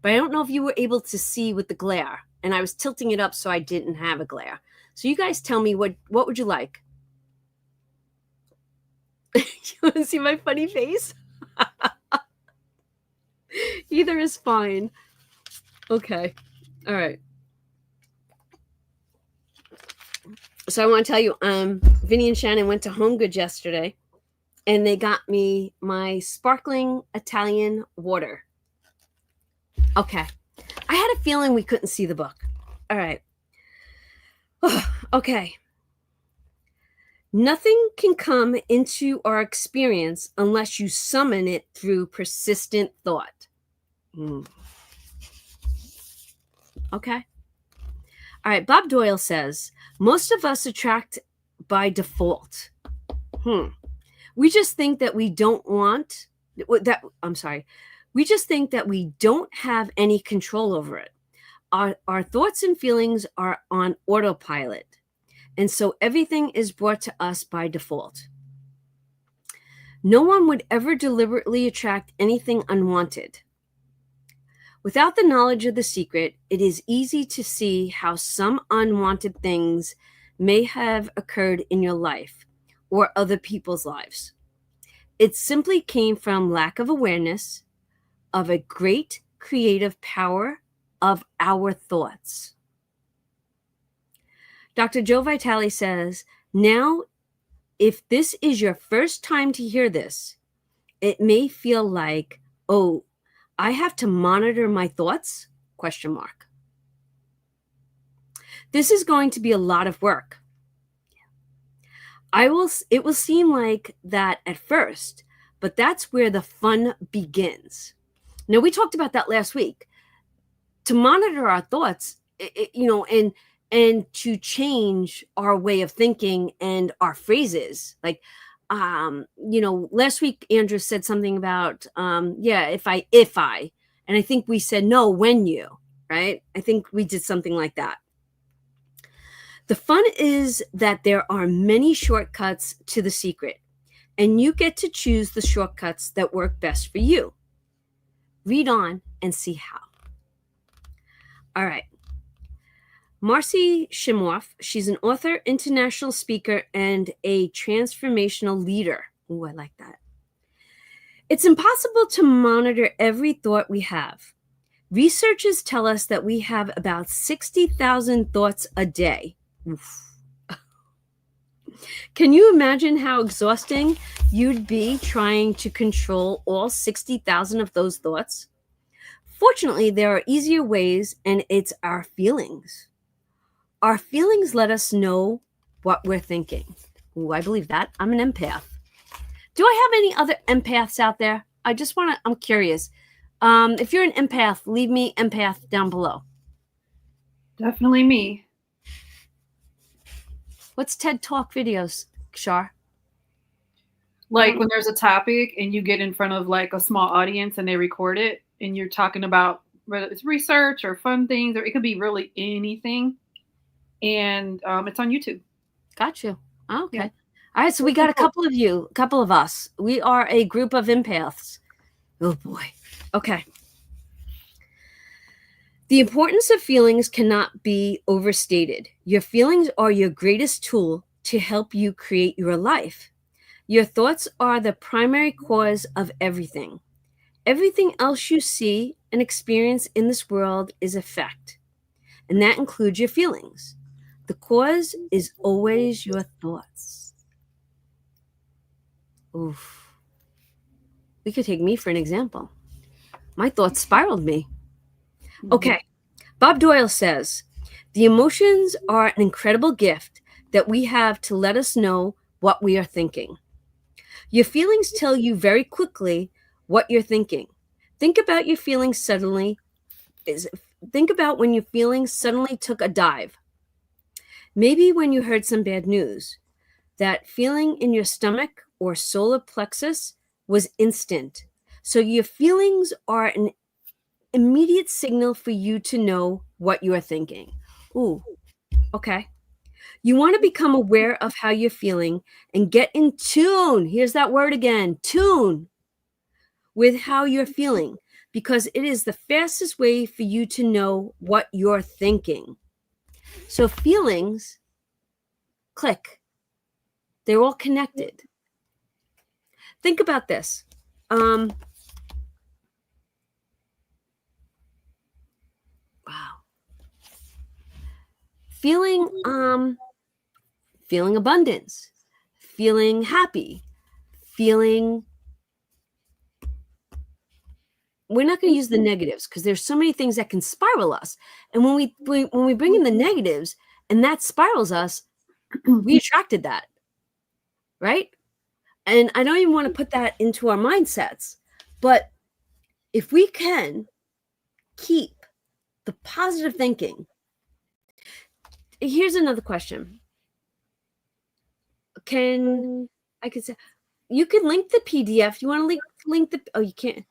But I don't know if you were able to see with the glare. And I was tilting it up so I didn't have a glare. So you guys tell me, what would you like? You want to see my funny face? Either is fine. Okay. All right. So I want to tell you, Vinny and Shannon went to Home Goods yesterday, and they got me my sparkling Italian water. Okay. I had a feeling we couldn't see the book. All right. Okay. Nothing can come into our experience unless you summon it through persistent thought. Okay. All right. Bob Doyle says, most of us attract by default. We just think that we don't want that. I'm sorry. We just think that we don't have any control over it. Our thoughts and feelings are on autopilot. And so everything is brought to us by default. No one would ever deliberately attract anything unwanted. Without the knowledge of the secret, it is easy to see how some unwanted things may have occurred in your life or other people's lives. It simply came from lack of awareness of a great creative power of our thoughts. Dr. Joe Vitale says, now, if this is your first time to hear this, it may feel like, oh, I have to monitor my thoughts? Question mark. This is going to be a lot of work. It will seem like that at first, but that's where the fun begins. Now, we talked about that last week. To monitor our thoughts, and to change our way of thinking and our phrases. Like, last week Andrew said something about, if I, and I think we said, no, when you, right? I think we did something like that. The fun is that there are many shortcuts to the secret, and you get to choose the shortcuts that work best for you. Read on and see how. All right. Marcy Shimoff, she's an author, international speaker, and a transformational leader. Ooh, I like that. It's impossible to monitor every thought we have. Researchers tell us that we have about 60,000 thoughts a day. Oof. Can you imagine how exhausting you'd be trying to control all 60,000 of those thoughts? Fortunately, there are easier ways, and it's our feelings. Our feelings let us know what we're thinking. Ooh, I believe that. I'm an empath. Do I have any other empaths out there? I'm curious. If you're an empath, leave me empath down below. Definitely me. What's TED Talk videos, Shar? Like when there's a topic and you get in front of like a small audience and they record it and you're talking about whether it's research or fun things, or it could be really anything. And it's on YouTube. Got you. Oh, okay. Yeah. All right. So we got a couple of us. We are a group of empaths. Oh boy. Okay. The importance of feelings cannot be overstated. Your feelings are your greatest tool to help you create your life. Your thoughts are the primary cause of everything. Everything else you see and experience in this world is effect, and that includes your feelings. The cause is always your thoughts. Oof. We could take me for an example. My thoughts spiraled me. Okay. Bob Doyle says, the emotions are an incredible gift that we have to let us know what we are thinking. Your feelings tell you very quickly what you're thinking. Think about your feelings suddenly. Think about when your feelings suddenly took a dive. Maybe when you heard some bad news. That feeling in your stomach or solar plexus was instant. So your feelings are an immediate signal for you to know what you are thinking. Ooh, okay. You want to become aware of how you're feeling and get in tune. Here's that word again, tune, with how you're feeling, because it is the fastest way for you to know what you're thinking. So feelings, click. They're all connected. Think about this. Wow. Feeling abundance, feeling happy, feeling. We're not going to use the negatives because there's so many things that can spiral us. And when we bring in the negatives and that spirals us, we attracted that, right? And I don't even want to put that into our mindsets, but if we can keep the positive thinking. Here's another question. I could say you can link the PDF. You want to link the? Oh, you can't.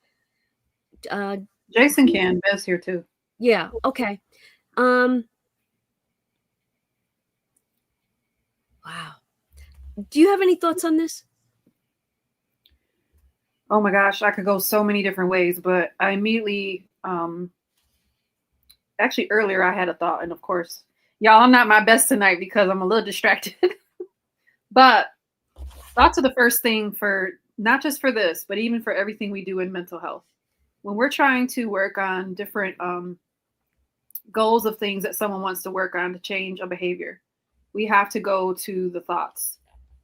Jason can. Bev's here too. Yeah. Okay. Wow. Do you have any thoughts on this? Oh my gosh, I could go so many different ways, but I immediately, actually earlier I had a thought, and of course, y'all, I'm not my best tonight because I'm a little distracted. But thoughts are the first thing for not just for this, but even for everything we do in mental health. When we're trying to work on different goals of things that someone wants to work on to change a behavior, we have to go to the thoughts.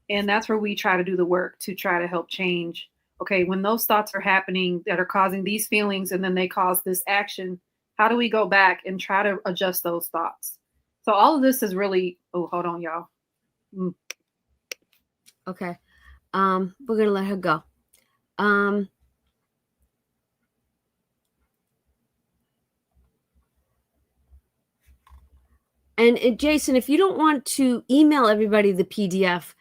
And that's where we try to do the work to try to help change. Okay, when those thoughts are happening that are causing these feelings and then they cause this action, how do we go back and try to adjust those thoughts? So all of this is really, oh, hold on, y'all. Okay. We're going to let her go. And Jason, if you don't want to email everybody the PDF,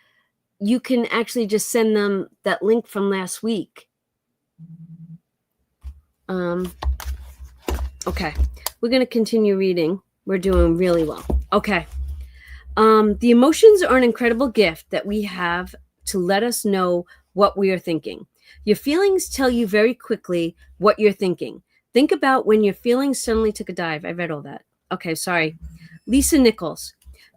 you can actually just send them that link from last week. Okay. We're going to continue reading. We're doing really well. Okay. The emotions are an incredible gift that we have to let us know what we are thinking. Your feelings tell you very quickly what you're thinking. Think about when your feelings suddenly took a dive. I read all that. Okay, sorry. Lisa Nichols,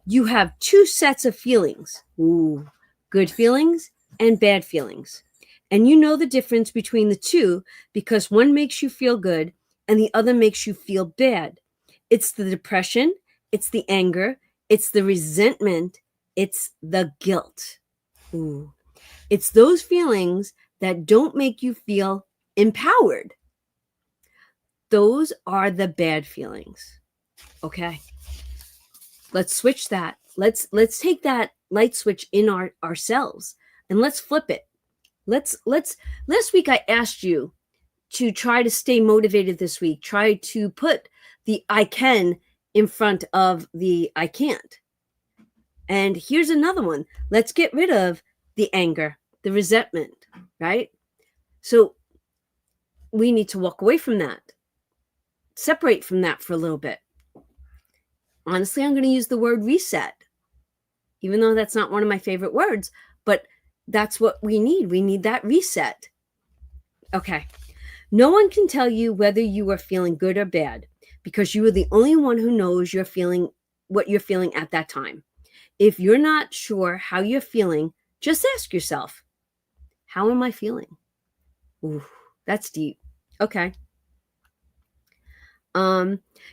you have two sets of feelings. Ooh, good feelings and bad feelings. And you know the difference between the two because one makes you feel good and the other makes you feel bad. It's the depression, it's the anger, it's the resentment, it's the guilt. Ooh. It's those feelings that don't make you feel empowered. Those are the bad feelings. Okay. Let's switch that. Let's take that light switch in ourselves and let's flip it. Let's last week I asked you to try to stay motivated this week. Try to put the I can in front of the I can't. And here's another one. Let's get rid of the anger, the resentment, right? So we need to walk away from that. Separate from that for a little bit. Honestly, I'm going to use the word reset, even though that's not one of my favorite words, but that's what we need. We need that reset. Okay. No one can tell you whether you are feeling good or bad because you are the only one who knows what you're feeling at that time. If you're not sure how you're feeling, just ask yourself, how am I feeling? Ooh, that's deep. Okay.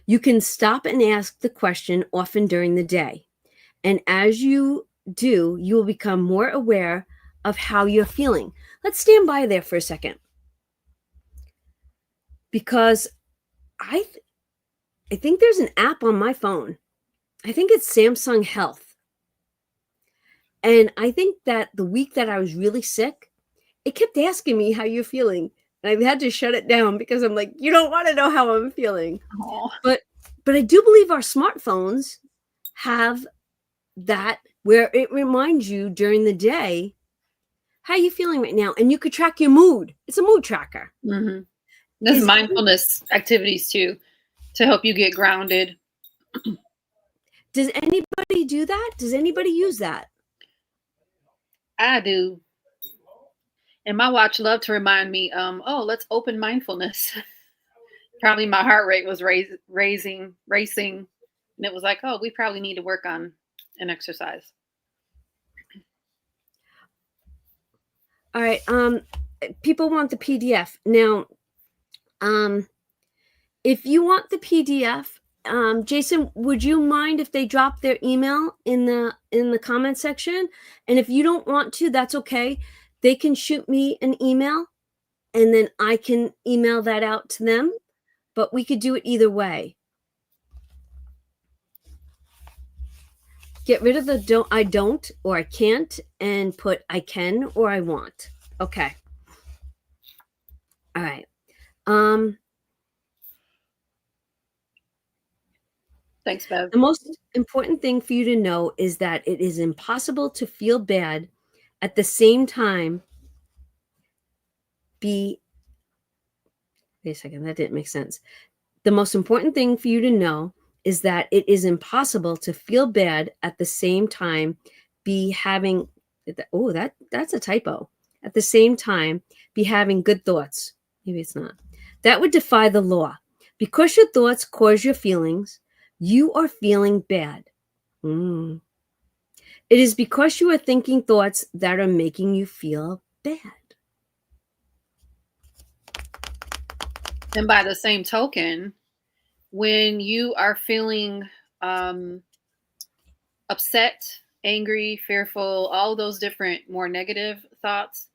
You can stop and ask the question often during the day. And as you do, you will become more aware of how you're feeling. Let's stand by there for a second. Because I think there's an app on my phone. I think it's Samsung Health. And I think that the week that I was really sick, it kept asking me how you're feeling. And I had to shut it down because I'm like, you don't want to know how I'm feeling. Oh. But I do believe our smartphones have that where it reminds you during the day, how are you feeling right now? And you could track your mood. It's a mood tracker. Mm-hmm. There's mindfulness activities too to help you get grounded. Does anybody do that? Does anybody use that? I do. And my watch loved to remind me, let's open mindfulness. Probably my heart rate was racing. And it was like, oh, we probably need to work on an exercise. All right. People want the PDF. Now, if you want the PDF, Jason, would you mind if they drop their email in the comment section? And if you don't want to, that's okay. They can shoot me an email and then I can email that out to them, but we could do it either way. Get rid of the I don't or I can't and put I can or I want. Okay. All right. Thanks, Bev. The most important thing for you to know is that it is impossible to feel bad at the same time wait a second, that didn't make sense. The most important thing for you to know is that it is impossible to feel bad at the same time that's a typo. At the same time, be having good thoughts. Maybe it's not. That would defy the law. Because your thoughts cause your feelings, you are feeling bad. It is because you are thinking thoughts that are making you feel bad. And by the same token, when you are feeling upset, angry, fearful, all those different more negative thoughts,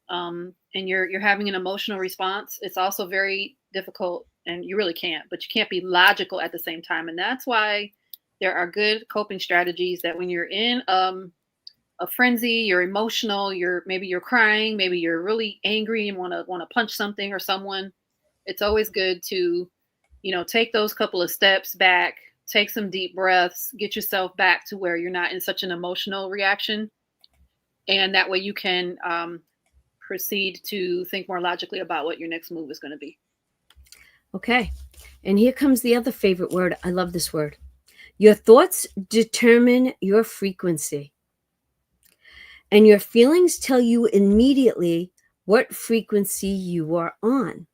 and you're having an emotional response, it's also very difficult, and you really can't, but you can't be logical at the same time. And that's why there are good coping strategies that when you're in a frenzy, you're emotional, maybe you're crying, maybe you're really angry and want to punch something or someone, it's always good to, take those couple of steps back, take some deep breaths, get yourself back to where you're not in such an emotional reaction. And that way you can proceed to think more logically about what your next move is going to be. Okay. And here comes the other favorite word. I love this word. Your thoughts determine your frequency. And your feelings tell you immediately what frequency you are on.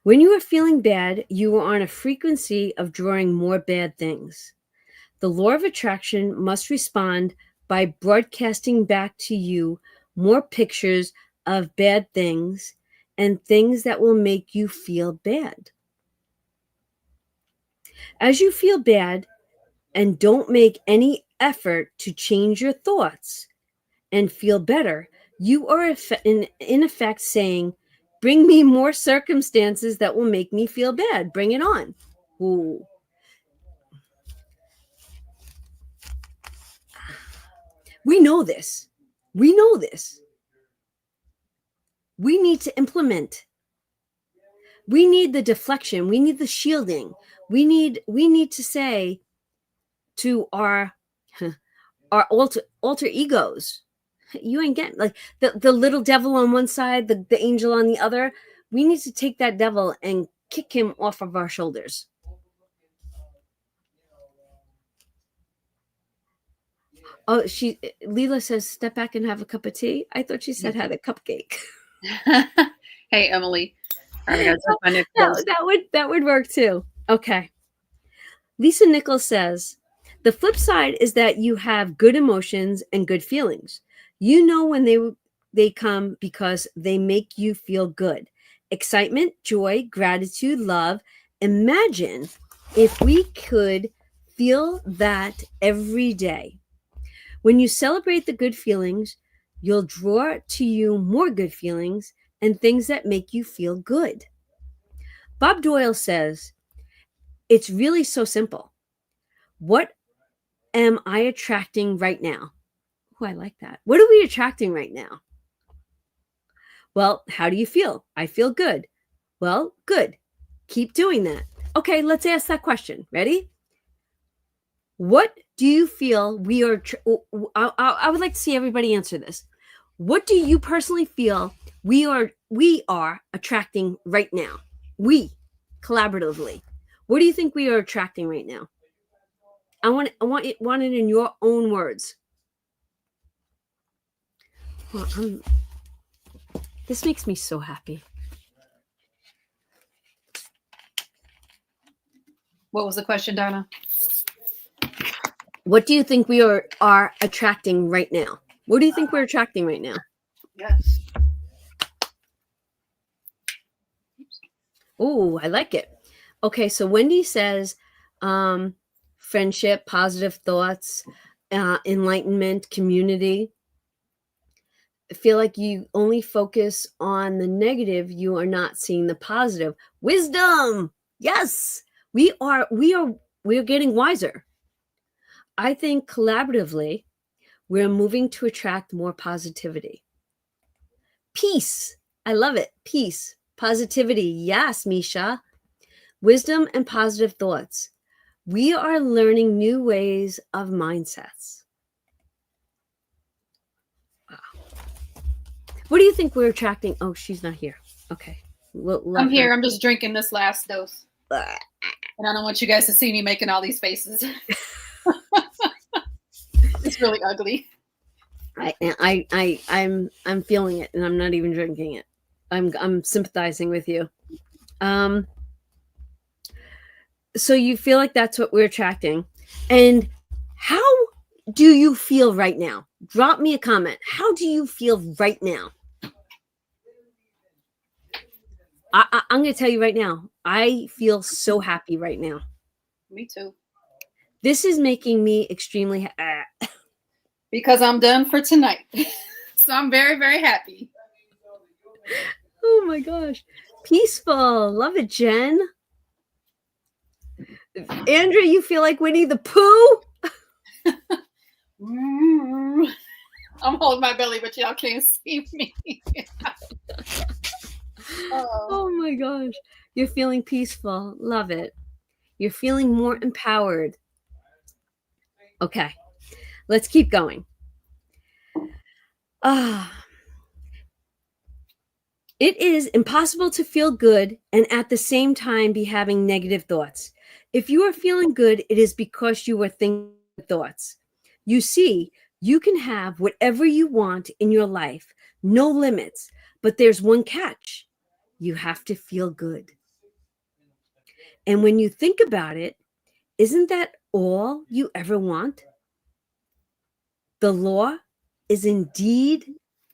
When you are feeling bad, you are on a frequency of drawing more bad things. The law of attraction must respond by broadcasting back to you more pictures of bad things and things that will make you feel bad. As you feel bad and don't make any effort to change your thoughts and feel better, you are in effect saying, bring me more circumstances that will make me feel bad. Bring it on. Ooh. We know this. We know this. We need to implement. We need the deflection. We need the shielding. We need to say to our alter egos, you ain't getting, like, the little devil on one side, the angel on the other. We need to take that devil and kick him off of our shoulders. Oh, Leela says, step back and have a cup of tea. I thought she said had a cupcake. Hey, Emily. All right, that would work too. Okay. Lisa Nichols says, the flip side is that you have good emotions and good feelings. You know when they come because they make you feel good. Excitement, joy, gratitude, love. Imagine if we could feel that every day. When you celebrate the good feelings, you'll draw to you more good feelings and things that make you feel good. Bob Doyle says, it's really so simple. What am I attracting right now? Oh, I like that. What are we attracting right now? Well, how do you feel? I feel good. Well, good. Keep doing that. Okay, let's ask that question. Ready? What do you feel we are... I would like to see everybody answer this. What do you personally feel we are attracting right now? We, collaboratively. What do you think we are attracting right now? I want it in your own words. Well, this makes me so happy. What was the question, Donna? What do you think we are attracting right now? What do you think we're attracting right now? Yes. Oh, I like it. Okay, so Wendy says, friendship, positive thoughts, enlightenment, community. I feel like you only focus on the negative, you are not seeing the positive. Wisdom. Yes, we're getting wiser. I think collaboratively, we're moving to attract more positivity. Peace. I love it. Peace. Positivity. Yes, Misha. Wisdom and positive thoughts. We are learning new ways of mindsets. Wow. What do you think we're attracting? Oh, she's not here. Okay. I'm here. I'm just drinking this last dose. And I don't want you guys to see me making all these faces. It's really ugly. I'm feeling it, and I'm not even drinking it. I'm sympathizing with you. So you feel like that's what we're attracting. And how do you feel right now? Drop me a comment. How do you feel right now? I'm going to tell you right now, I feel so happy right now. Me too. This is making me extremely Because I'm done for tonight. So I'm very, very happy. Oh my gosh. Peaceful. Love it, Jen. Andrea, you feel like Winnie the Pooh? I'm holding my belly, but y'all can't see me. Oh my gosh. You're feeling peaceful. Love it. You're feeling more empowered. Okay. Let's keep going. It is impossible to feel good and at the same time be having negative thoughts. If you are feeling good, it is because you are thinking thoughts. You see, you can have whatever you want in your life, no limits, but there's one catch. You have to feel good. And when you think about it, isn't that all you ever want? The law is indeed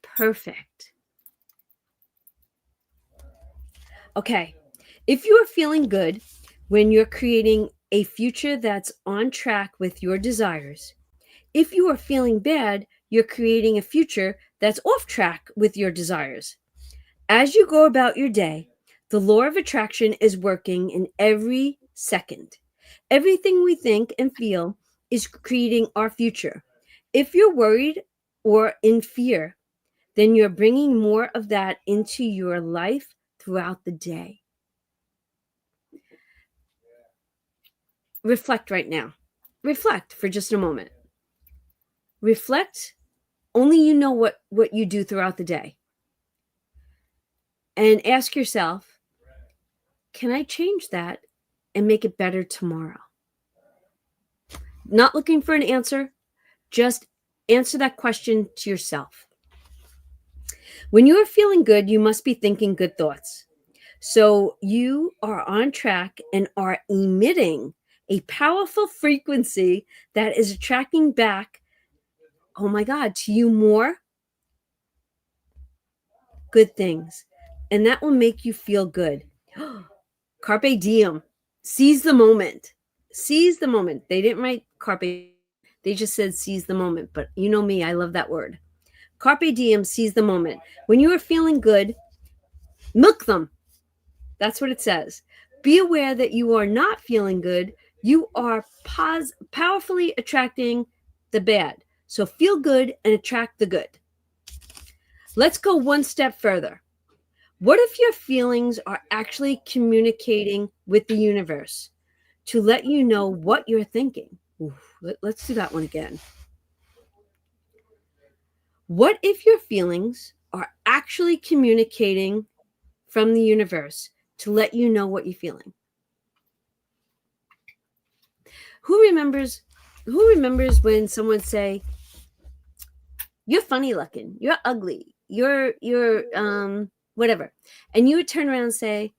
perfect. Okay, if you are feeling good when you're creating a future that's on track with your desires, if you are feeling bad, you're creating a future that's off track with your desires. As you go about your day, the law of attraction is working in every second. Everything we think and feel is creating our future. If you're worried or in fear, then you're bringing more of that into your life throughout the day. Reflect right now. Reflect for just a moment. Reflect. Only you know what you do throughout the day. And ask yourself, can I change that and make it better tomorrow? Not looking for an answer, just answer that question to yourself. When you are feeling good, you must be thinking good thoughts. So you are on track and are emitting a powerful frequency that is attracting back, oh my God, to you more good things. And that will make you feel good. Carpe diem. Seize the moment. Seize the moment. They didn't write carpe. They just said seize the moment. But you know me, I love that word. Carpe diem, seize the moment. When you are feeling good, milk them. That's what it says. Be aware that you are not feeling good. You are powerfully attracting the bad. So feel good and attract the good. Let's go one step further. What if your feelings are actually communicating with the universe to let you know what you're thinking? Let's do that one again. What if your feelings are actually communicating from the universe to let you know what you're feeling? Who remembers when someone say, you're funny looking, you're ugly, you're whatever, and you would turn around and say,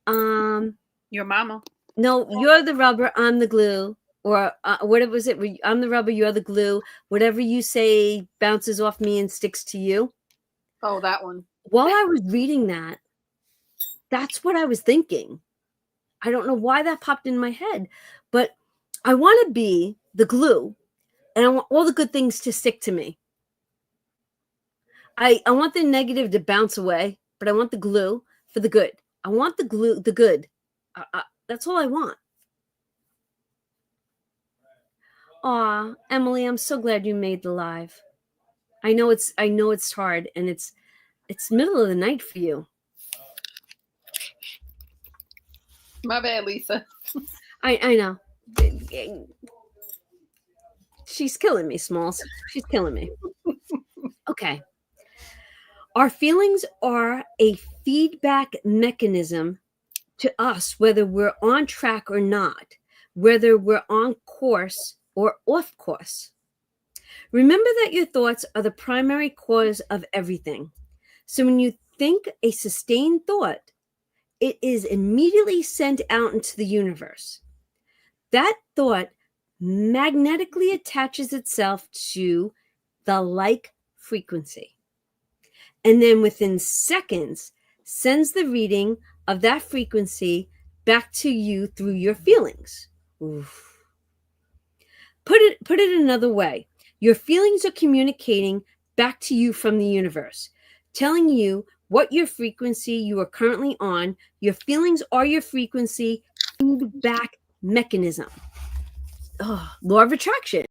your mama. No, you're the rubber, I'm the glue, or what was it? I'm the rubber, you're the glue. Whatever you say bounces off me and sticks to you. Oh, that one. While I was reading that, that's what I was thinking. I don't know why that popped in my head, but I want to be the glue, and I want all the good things to stick to me. I want the negative to bounce away, but I want the glue for the good. I want the glue, the good. That's all I want. Aw, Emily, I'm so glad you made the live. I know it's hard, and it's middle of the night for you. My bad, Lisa. I know. She's killing me, Smalls. She's killing me. Okay. Our feelings are a feedback mechanism to us, whether we're on track or not, whether we're on course or off course. Remember that your thoughts are the primary cause of everything. So when you think a sustained thought, it is immediately sent out into the universe. That thought magnetically attaches itself to the like frequency. And then within seconds, sends the reading of that frequency back to you through your feelings. Oof. Put it another way. Your feelings are communicating back to you from the universe, telling you what your frequency you are currently on. Your feelings are your frequency feedback mechanism. Oh, law of attraction.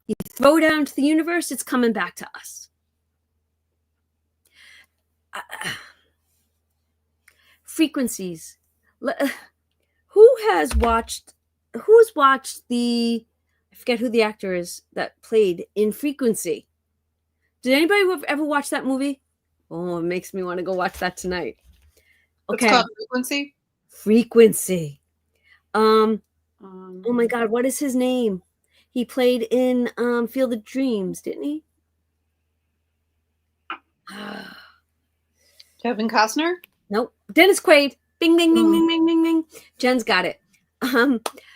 You throw it out into the universe, it's coming back to us. Frequencies. Who's watched the, I forget who the actor is that played in Frequency. Did anybody ever watch that movie? Oh, it makes me want to go watch that tonight. Okay. It's called Frequency. Frequency. Oh my God, what is his name? He played in Field of Dreams, didn't he? Kevin Costner? Nope. Dennis Quaid. Bing, bing, bing, bing, bing, bing, bing. Jen's got it.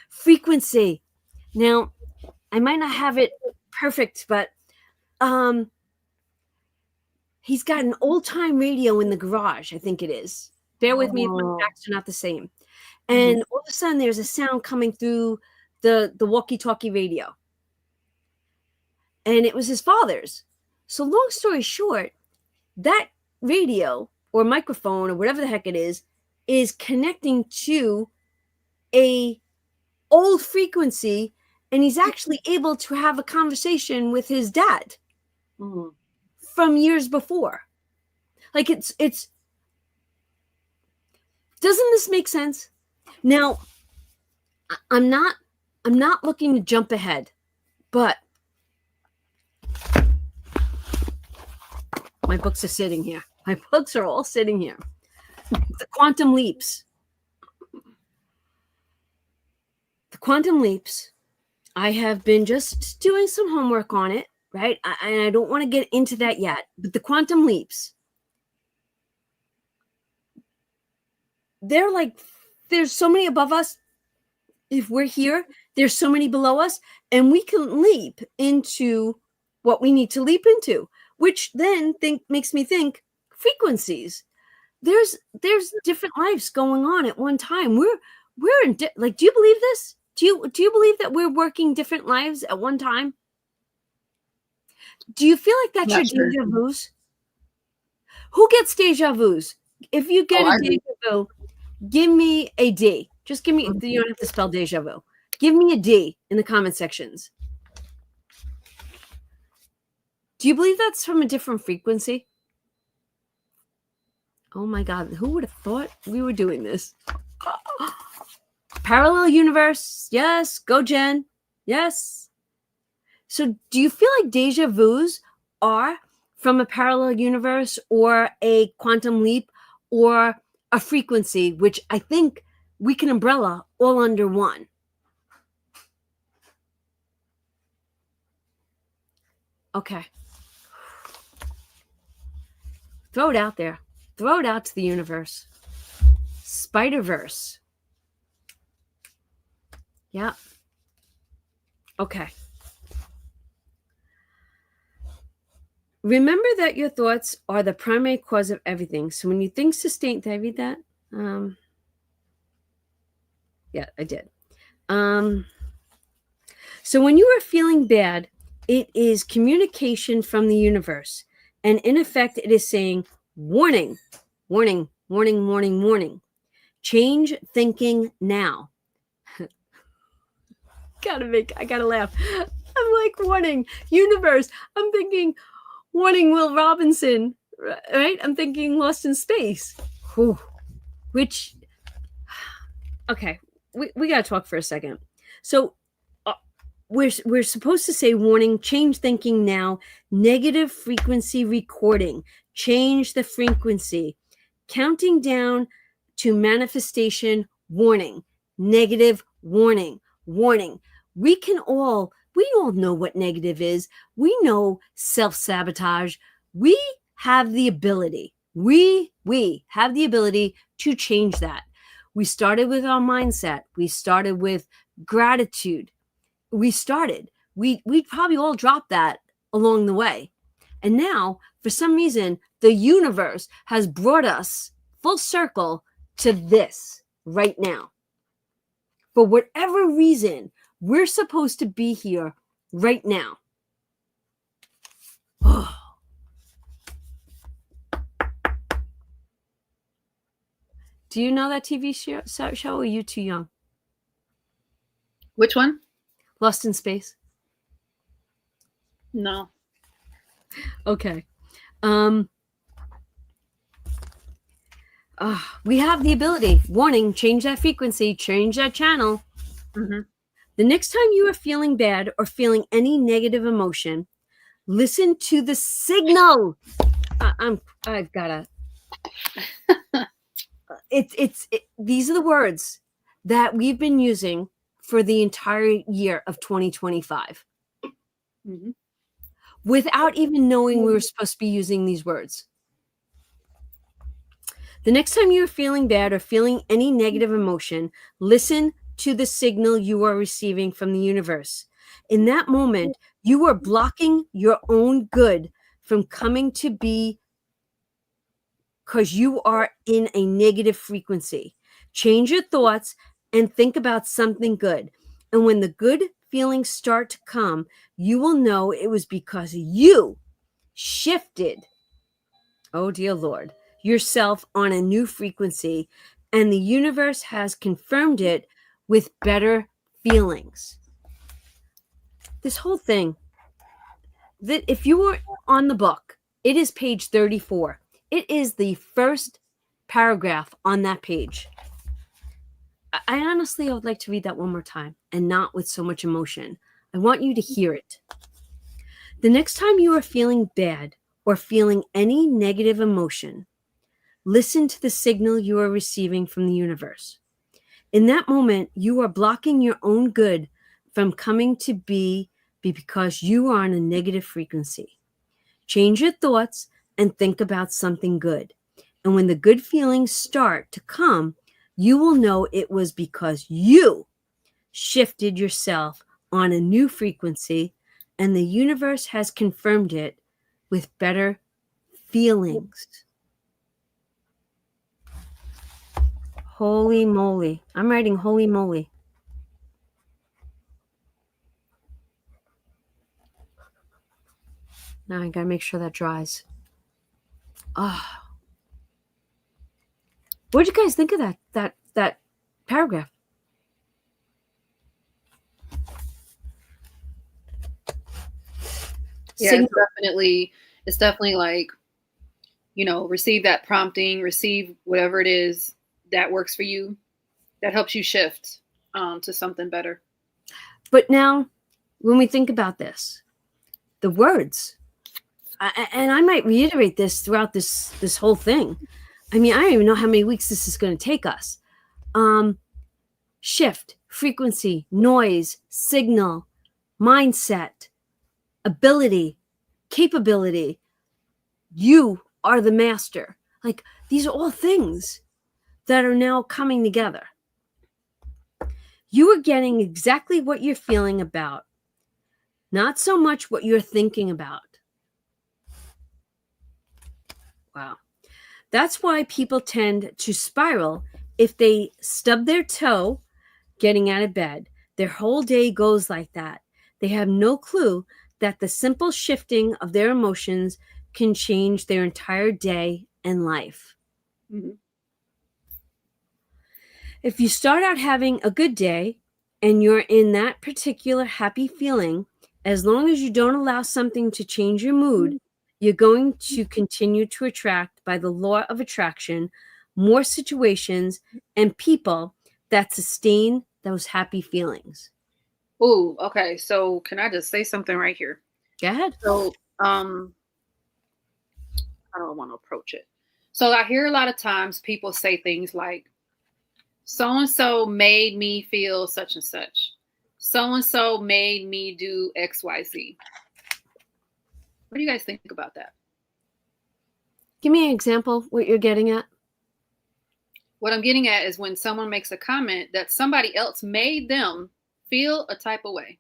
Frequency. Now, I might not have it perfect, but he's got an old-time radio in the garage, I think it is. Bear with me if my facts are not the same. And all of a sudden, there's a sound coming through the walkie-talkie radio. And it was his father's. So long story short, that radio or microphone or whatever the heck it is connecting to a old frequency, and he's actually able to have a conversation with his dad from years before. Like it's doesn't this make sense? Now, I'm not looking to jump ahead, but my books are sitting here. My books are all sitting here. The quantum leaps. The quantum leaps. I have been just doing some homework on it, right? And I don't want to get into that yet. But the quantum leaps, they're like, there's so many above us. If we're here, there's so many below us, and we can leap into what we need to leap into, which then makes me think frequencies. There's different lives going on at one time. We're in like, do you believe this? Do you believe that we're working different lives at one time? Do you feel like that's your deja vus? Who gets deja vus? If you get a deja vu, give me a D. Just give me, you don't have to spell deja vu. Give me a D in the comment sections. Do you believe that's from a different frequency? Oh my God, who would have thought we were doing this? Parallel universe. Yes. Go, Jen. Yes. So do you feel like deja vus are from a parallel universe or a quantum leap or a frequency, which I think we can umbrella all under one? Okay. Throw it out there. Throw it out to the universe. Spider-Verse. Yeah. Okay. Remember that your thoughts are the primary cause of everything. So when you think sustain, did I read that? Yeah, I did. So when you are feeling bad, it is communication from the universe. And in effect, it is saying, warning, warning, warning, warning, warning. Change thinking now. I gotta laugh. I'm like, warning, universe. I'm thinking, warning, Will Robinson, right? I'm thinking Lost in Space. Whew. Which, okay, we gotta talk for a second. So we're supposed to say, warning, change thinking now, negative frequency recording, change the frequency, counting down to manifestation, warning, negative, warning, warning. We all know what negative is. We know self-sabotage. We have the ability. We have the ability to change that. We started with our mindset. We started with gratitude. We probably all dropped that along the way. And now, for some reason, the universe has brought us full circle to this right now. For whatever reason, we're supposed to be here right now. Do you know that TV show, or are you too young? Which one? Lost in Space? No. Okay. We have the ability. Warning, change that frequency, change that channel. Mm-hmm. The next time you are feeling bad or feeling any negative emotion, listen to the signal. I've gotta. These are the words that we've been using for the entire year of 2025. Mm-hmm. Without even knowing we were supposed to be using these words. The next time you're feeling bad or feeling any negative emotion, listen to the signal you are receiving from the universe. In that moment, you are blocking your own good from coming to be because you are in a negative frequency. Change your thoughts and think about something good. And when the good feelings start to come, you will know it was because you shifted, oh dear Lord, yourself on a new frequency, and the universe has confirmed it with better feelings. This whole thing, that if you were on the book, it is page 34. It is the first paragraph on that page. I honestly would like to read that one more time, and not with so much emotion. I want you to hear it. The next time you are feeling bad or feeling any negative emotion, listen to the signal you are receiving from the universe. In that moment, you are blocking your own good from coming to be because you are on a negative frequency. Change your thoughts and think about something good. And when the good feelings start to come, you will know it was because you shifted yourself on a new frequency, and the universe has confirmed it with better feelings. Holy moly. I'm writing holy moly. Now I gotta make sure that dries. What did you guys think of that paragraph? Yeah, it's definitely like, receive that prompting, receive whatever it is that works for you, that helps you shift to something better. But now, when we think about this, the words, and I might reiterate this throughout this whole thing. I mean, I don't even know how many weeks this is going to take us. Shift, frequency, noise, signal, mindset, ability, capability. You are the master. Like, these are all things that are now coming together. You are getting exactly what you're feeling about, not so much what you're thinking about. Wow. That's why people tend to spiral if they stub their toe getting out of bed. Their whole day goes like that. They have no clue that the simple shifting of their emotions can change their entire day and life. Mm-hmm. If you start out having a good day and you're in that particular happy feeling, as long as you don't allow something to change your mood, you're going to continue to attract, by the law of attraction, more situations and people that sustain those happy feelings. Ooh, okay. So can I just say something right here? Go ahead. So, I don't want to approach it. So I hear a lot of times people say things like, so-and-so made me feel such and such. So-and-so made me do X, Y, Z. What do you guys think about that? Give me an example what you're getting at. What I'm getting at is when someone makes a comment that somebody else made them feel a type of way.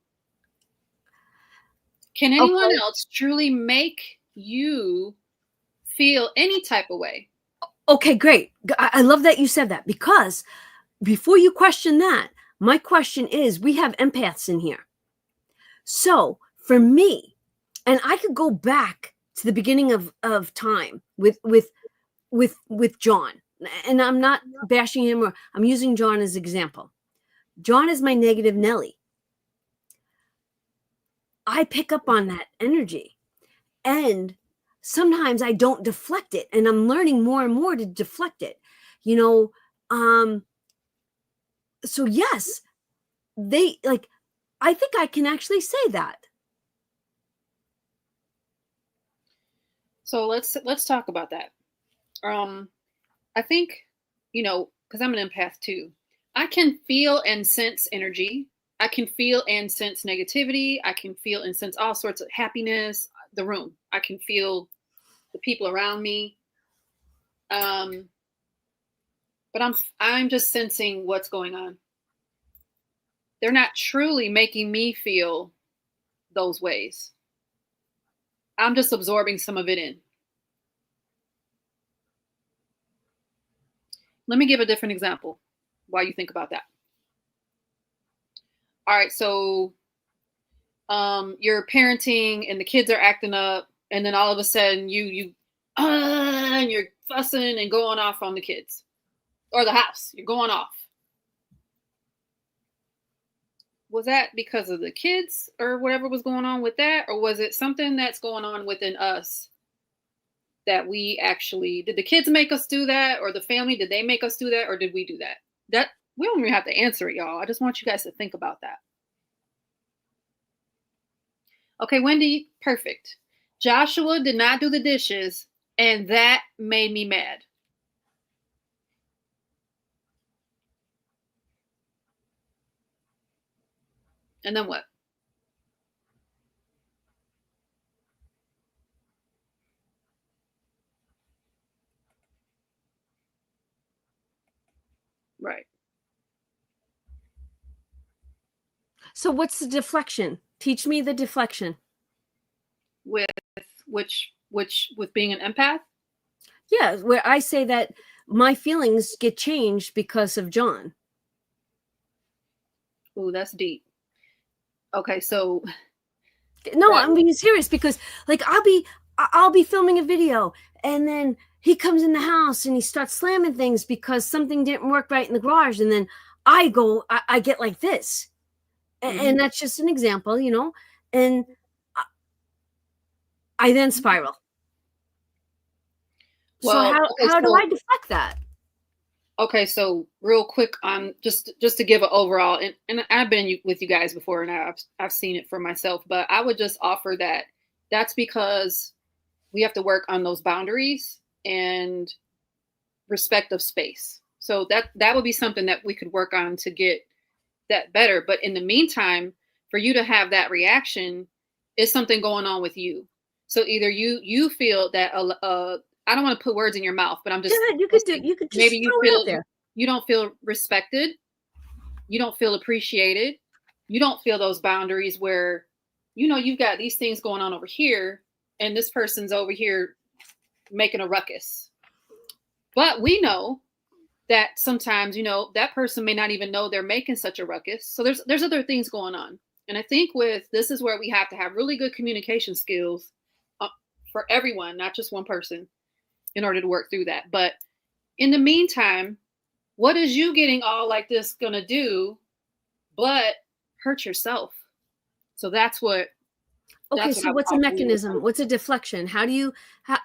Can anyone else truly make you feel any type of way? Okay, great. I love that you said that, because before you question that, my question is, we have empaths in here. So for me, and I could go back to the beginning of time with John, and I'm not bashing him, or I'm using John as example. John is my negative Nelly. I pick up on that energy, and sometimes I don't deflect it, and I'm learning more and more to deflect it. You know, so yes, they like, I think I can actually say that. So let's talk about that. I think, because I'm an empath too, I can feel and sense energy. I can feel and sense negativity. I can feel and sense all sorts of happiness, the room. I can feel the people around me. But I'm just sensing what's going on. They're not truly making me feel those ways. I'm just absorbing some of it in. Let me give a different example while you think about that. All right, so you're parenting and the kids are acting up, and then all of a sudden and you're fussing and going off on the kids or the house. You're going off. Was that because of the kids or whatever was going on with that? Or was it something that's going on within us that we actually, did the kids make us do that, or the family, did they make us do that, or did we do that? That we don't even have to answer it, y'all. I just want you guys to think about that. Okay, Wendy, perfect. Joshua did not do the dishes, and that made me mad. And then what? Right. So what's the deflection? Teach me the deflection. With with being an empath? Yeah, where I say that my feelings get changed because of John. Ooh, that's deep. Okay, so no, I'm being serious, because like I'll be filming a video, and then he comes in the house and he starts slamming things because something didn't work right in the garage, and then I get like this, and that's just an example, and I then spiral. Well, so how do I deflect that? Okay, so real quick, just to give an overall, and I've been with you guys before, and I've seen it for myself, but I would just offer that that's because we have to work on those boundaries and respect of space. So that would be something that we could work on to get that better. But in the meantime, for you to have that reaction is something going on with you. So either you feel that I don't want to put words in your mouth, but I'm just you could just maybe you feel there. You don't feel respected, you don't feel appreciated, you don't feel those boundaries where you've got these things going on over here and this person's over here making a ruckus. But we know that sometimes that person may not even know they're making such a ruckus. So there's other things going on. And I think this is where we have to have really good communication skills for everyone, not just one person, in order to work through that. But in the meantime, what is you getting all like this gonna do but hurt yourself? So that's what. Okay, so what's a mechanism? What's a deflection? How do you,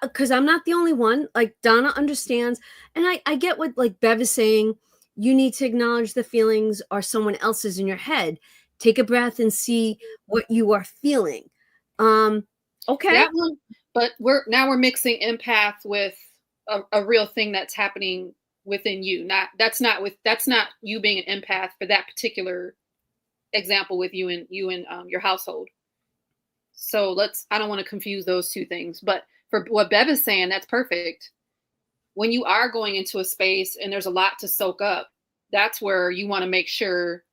because I'm not the only one, like Donna understands. And I get what like Bev is saying. You need to acknowledge the feelings are someone else's in your head. Take a breath and see what you are feeling. Okay. That one, but we're mixing empath with a real thing that's happening within you. That's not you being an empath for that particular example with you and your household. So I don't want to confuse those two things, but for what Bev is saying, that's perfect. When you are going into a space and there's a lot to soak up, that's where you want to make sure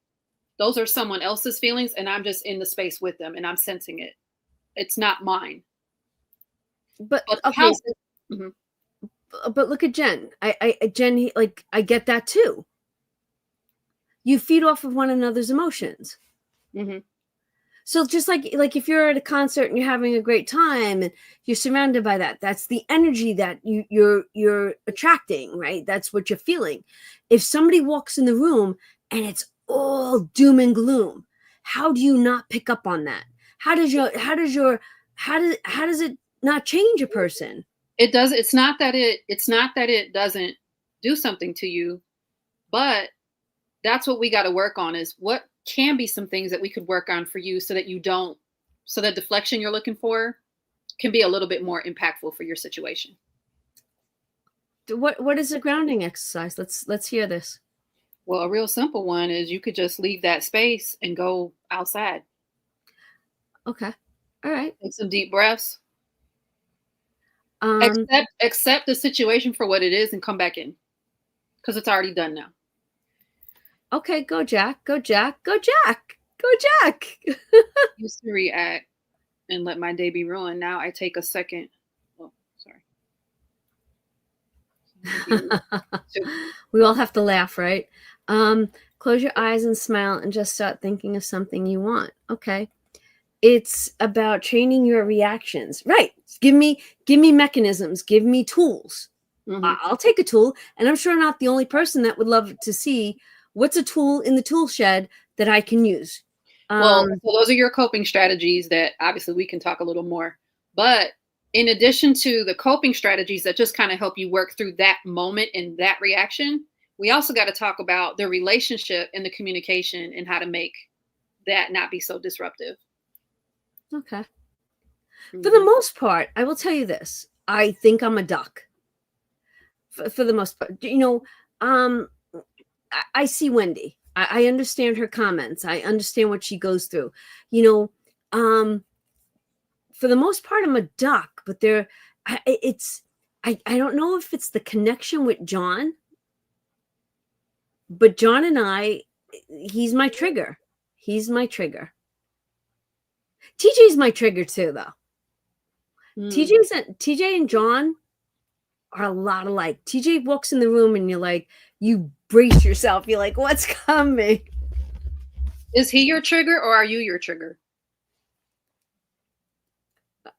those are someone else's feelings and I'm just in the space with them and I'm sensing it. It's not mine. But okay. but look at Jen. Jen, like, I get that too. You feed off of one another's emotions. Mm-hmm. So just like if you're at a concert and you're having a great time and you're surrounded by that, that's the energy that you're attracting, right? That's what you're feeling. If somebody walks in the room and it's all doom and gloom, how do you not pick up on that? How does it not change a person? It does. It's not that it doesn't do something to you, but that's what we got to work on, is what can be some things that we could work on for you so that deflection you're looking for can be a little bit more impactful for your situation. What is a grounding exercise? Let's hear this. Well, a real simple one is you could just leave that space and go outside. Okay. All right. Take some deep breaths. Accept the situation for what it is and come back in, because it's already done now. Okay, go Jack, go Jack, go Jack, go Jack. Used to react and let my day be ruined. Now I take a second. Oh, sorry. We all have to laugh, right? Close your eyes and smile and just start thinking of something you want. Okay. It's about training your reactions. Right. Give me mechanisms, give me tools. Mm-hmm. I'll take a tool, and I'm sure not the only person that would love to see what's a tool in the tool shed that I can use. So those are your coping strategies that obviously we can talk a little more. But in addition to the coping strategies that just kind of help you work through that moment and that reaction, we also got to talk about the relationship and the communication and how to make that not be so disruptive. Okay. Mm-hmm. For the most part, I will tell you this. I think I'm a duck. For the most part, I see Wendy. I understand her comments. I understand what she goes through. For the most part, I'm a duck. But I don't know if it's the connection with John. But John and he's my trigger. He's my trigger. TJ's my trigger too, though. TJ and John are a lot alike. TJ walks in the room and you're like, you brace yourself. You're like, what's coming? Is he your trigger or are you your trigger?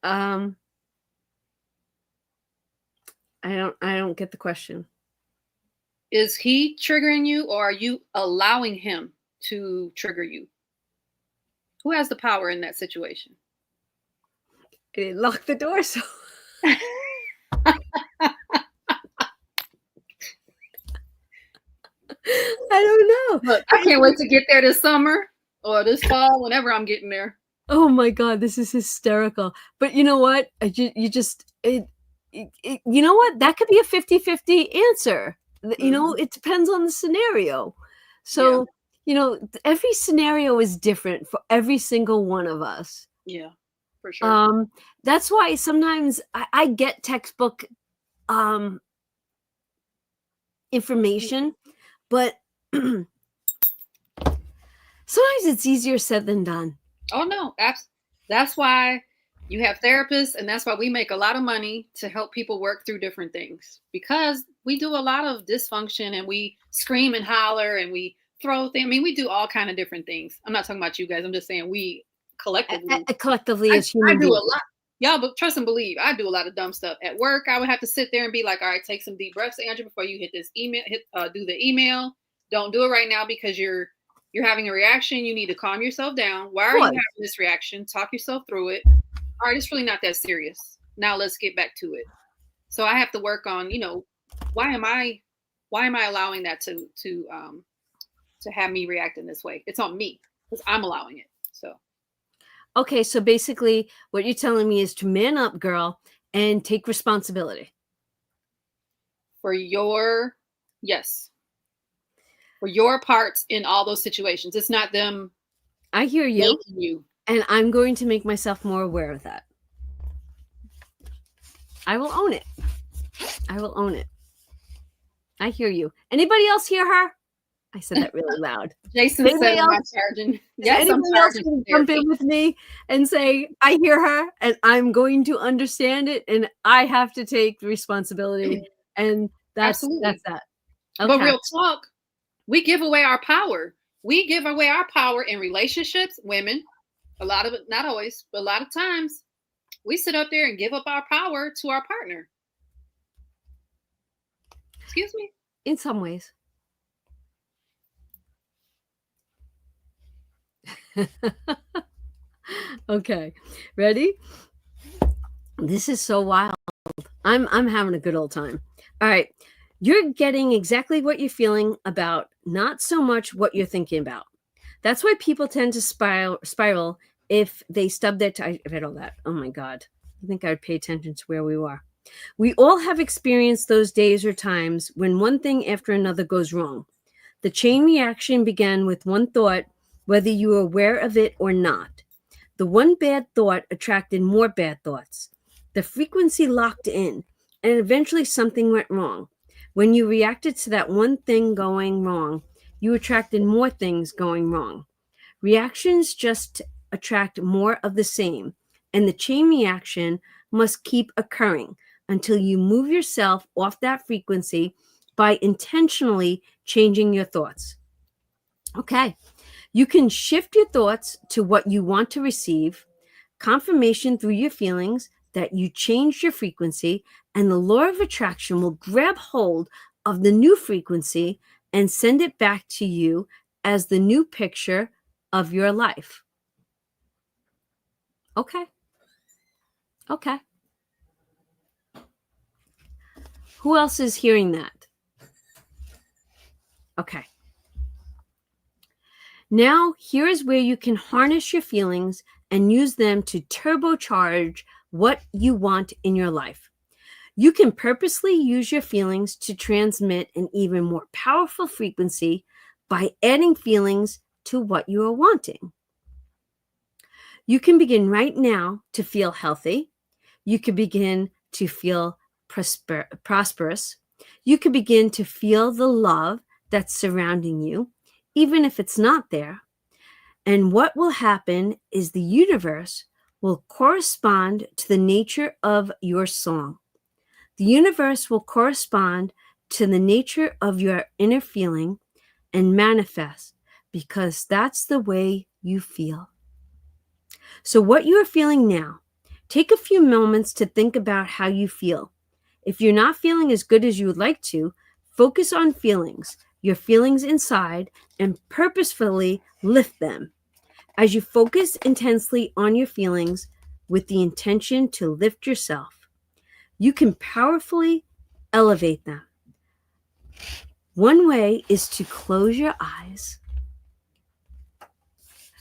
I don't get the question. Is he triggering you or are you allowing him to trigger you? Who has the power in that situation? I didn't lock the door, so I don't know. Look, I can't wait to get there this summer or this fall, whenever I'm getting there. Oh my God, this is hysterical. But you know what? You know what? That could be a 50-50 answer. Mm-hmm. It depends on the scenario. So, every scenario is different for every single one of us. Yeah, for sure. That's why sometimes I get textbook information, but sometimes it's easier said than done. Oh, no. That's why you have therapists, and that's why we make a lot of money to help people work through different things, because we do a lot of dysfunction and we scream and holler and we throw things. I mean, we do all kind of different things. I'm not talking about you guys. I'm just saying we collectively as human beings. I do a lot. Y'all, but trust and believe, I do a lot of dumb stuff at work. I would have to sit there and be like, all right, take some deep breaths, Andrew, before you hit this email, do the email. Don't do it right now because you're having a reaction. You need to calm yourself down. Why are you having this reaction? Talk yourself through it. All right, it's really not that serious. Now let's get back to it. So I have to work on, why am I allowing that to have me react in this way? It's on me because I'm allowing it. So. Okay, so basically what you're telling me is to man up, girl, and take responsibility. For your parts in all those situations. It's not them. I hear you. And I'm going to make myself more aware of that. I will own it. I hear you. Anybody else hear her? I said that really loud. Jason said I'm charging. Yes, I'm charging. Jump in with me and say, I hear her and I'm going to understand it and I have to take responsibility And that's Absolutely. that. But Okay. real talk, we give away our power. We give away our power in relationships, women. A lot of it, not always, but a lot of times, we sit up there and give up our power to our partner. Excuse me? In some ways. Okay. Ready? This is so wild. I'm having a good old time. All right. You're getting exactly what you're feeling about, not so much what you're thinking about. That's why people tend to spiral if they stub their I read all that. Oh my God. I think I would pay attention to where we were. We all have experienced those days or times when one thing after another goes wrong. The chain reaction began with one thought, whether you were aware of it or not. The one bad thought attracted more bad thoughts. The frequency locked in, and eventually something went wrong. When you reacted to that one thing going wrong, you attracted more things going wrong. Reactions just attract more of the same, and the chain reaction must keep occurring until you move yourself off that frequency by intentionally changing your thoughts. Okay. You can shift your thoughts to what you want to receive, confirmation through your feelings that you changed your frequency, and the law of attraction will grab hold of the new frequency and send it back to you as the new picture of your life. Okay. Okay. Who else is hearing that? Okay. Now, here is where you can harness your feelings and use them to turbocharge what you want in your life. You can purposely use your feelings to transmit an even more powerful frequency by adding feelings to what you are wanting. You can begin right now to feel healthy. You can begin to feel prosperous. You can begin to feel the love that's surrounding you, even if it's not there. And what will happen is the universe will correspond to the nature of your song. The universe will correspond to the nature of your inner feeling and manifest because that's the way you feel. So what you are feeling now, take a few moments to think about how you feel. If you're not feeling as good as you would like to, focus on feelings, your feelings inside, and purposefully lift them. As you focus intensely on your feelings with the intention to lift yourself, you can powerfully elevate them. One way is to close your eyes,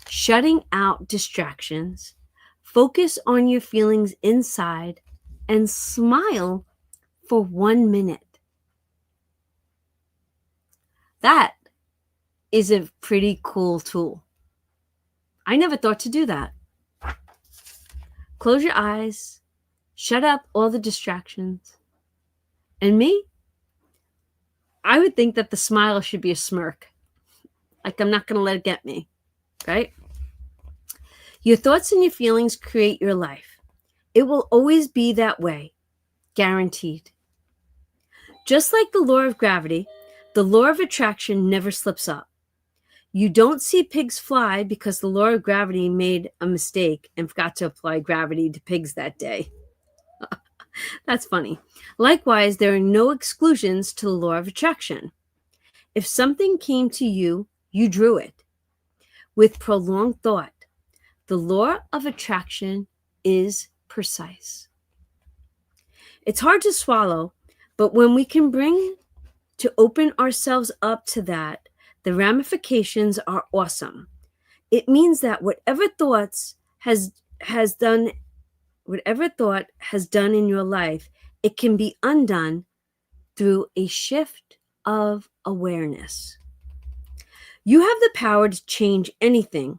shutting out distractions, focus on your feelings inside, and smile for 1 minute. That is a pretty cool tool. I never thought to do that. Close your eyes, shut up all the distractions. And me, I would think that the smile should be a smirk. Like I'm not going to let it get me, right? Your thoughts and your feelings create your life. It will always be that way, guaranteed. Just like the law of gravity, the law of attraction never slips up. You don't see pigs fly because the law of gravity made a mistake and forgot to apply gravity to pigs that day. That's funny. Likewise, there are no exclusions to the law of attraction. If something came to you, you drew it. With prolonged thought, the law of attraction is precise. It's hard to swallow, but when we can bring to open ourselves up to that, the ramifications are awesome. It means that whatever thought has done in your life, it can be undone through a shift of awareness. You have the power to change anything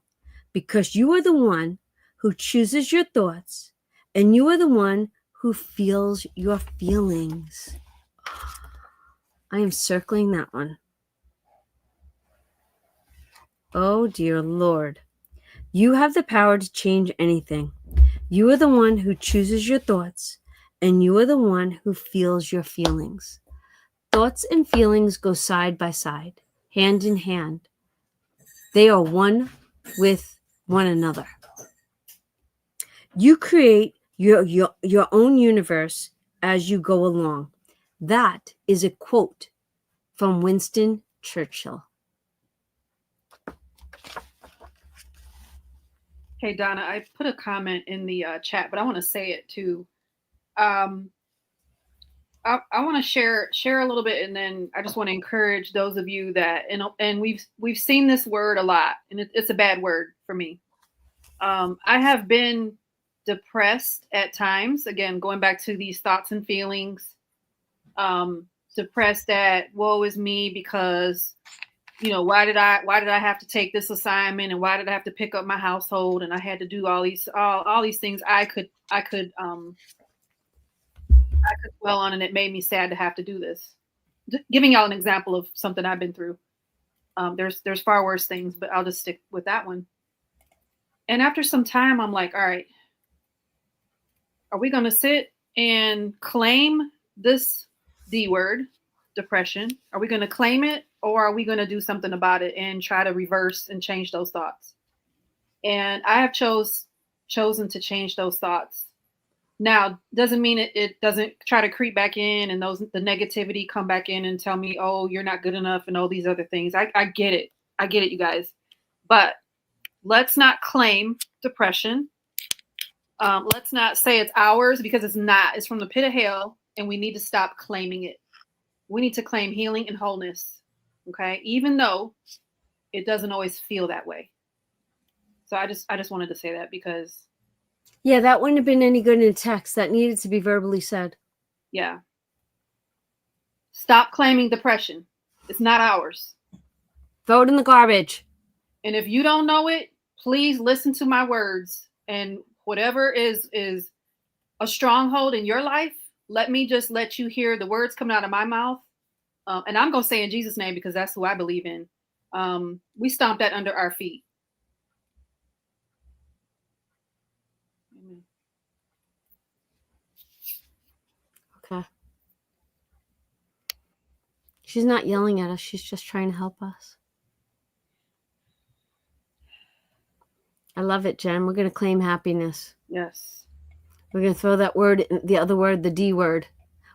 because you are the one who chooses your thoughts and you are the one who feels your feelings. I am circling that one. Oh, dear Lord. You have the power to change anything. You are the one who chooses your thoughts, and you are the one who feels your feelings. Thoughts and feelings go side by side, hand in hand. They are one with one another. You create your own universe as you go along. That is a quote from Winston Churchill. Hey, Donna, I put a comment in the chat, but I want to say it too. I want to share a little bit, and then I just want to encourage those of you that and we've seen this word a lot, and it's a bad word for me. I have been depressed at times. Again, going back to these thoughts and feelings. Depressed at woe is me because why did I have to take this assignment, and why did I have to pick up my household, and I had to do all these things I could dwell on, and it made me sad to have to do this. Giving y'all an example of something I've been through. There's far worse things, but I'll just stick with that one. And after some time, I'm like, all right, are we going to sit and claim this D word, depression? Are we going to claim it, or are we going to do something about it and try to reverse and change those thoughts? And I have chosen to change those thoughts. Now, doesn't mean it doesn't try to creep back in, and the negativity come back in and tell me, oh, you're not good enough, and all these other things. I get it. I get it, you guys. But let's not claim depression. Let's not say it's ours, because it's not. It's from the pit of hell, and we need to stop claiming it. We need to claim healing and wholeness, okay? Even though it doesn't always feel that way. So I just wanted to say that, because yeah, that wouldn't have been any good in text. That needed to be verbally said. Yeah. Stop claiming depression. It's not ours. Throw it in the garbage. And if you don't know it, please listen to my words. And whatever is a stronghold in your life, let me just let you hear the words coming out of my mouth. And I'm going to say in Jesus' name, because that's who I believe in. We stomp that under our feet. Okay. She's not yelling at us. She's just trying to help us. I love it, Jen. We're going to claim happiness. Yes. We're going to throw that word, the other word, the D word.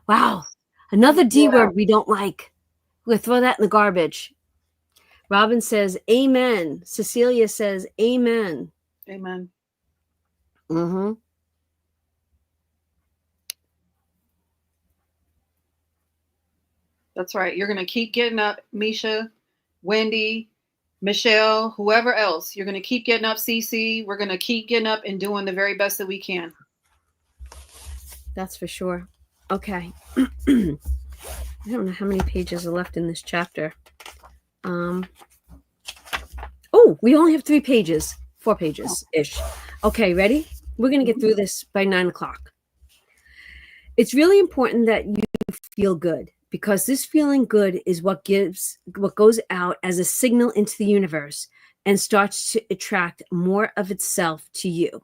Wow. Another D word we don't like. We're going to throw that in the garbage. Robin says, amen. Cecilia says, amen. Amen. Mm-hmm. That's right. You're going to keep getting up, Misha, Wendy, Michelle, whoever else. You're going to keep getting up, Cece. We're going to keep getting up and doing the very best that we can. That's for sure. Okay. I don't know how many pages are left in this chapter. Oh, we only have 3 pages. 4 pages-ish. Okay, ready? We're going to get through this by 9 o'clock. It's really important that you feel good, because this feeling good is what goes out as a signal into the universe and starts to attract more of itself to you.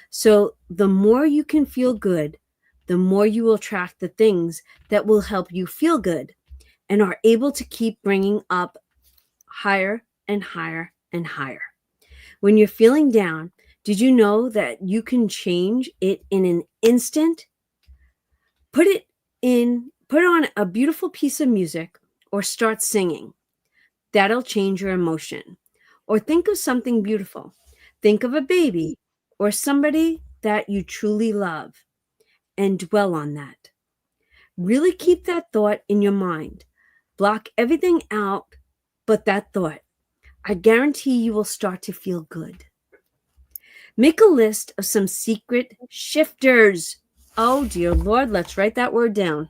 So the more you can feel good, the more you will attract the things that will help you feel good and are able to keep bringing up higher and higher and higher. When you're feeling down, did you know that you can change it in an instant? Put on a beautiful piece of music or start singing. That'll change your emotion. Or think of something beautiful. Think of a baby or somebody that you truly love and dwell on that. Really keep that thought in your mind. Block everything out but that thought. I guarantee you will start to feel good. Make a list of some secret shifters. Oh, dear Lord, let's write that word down.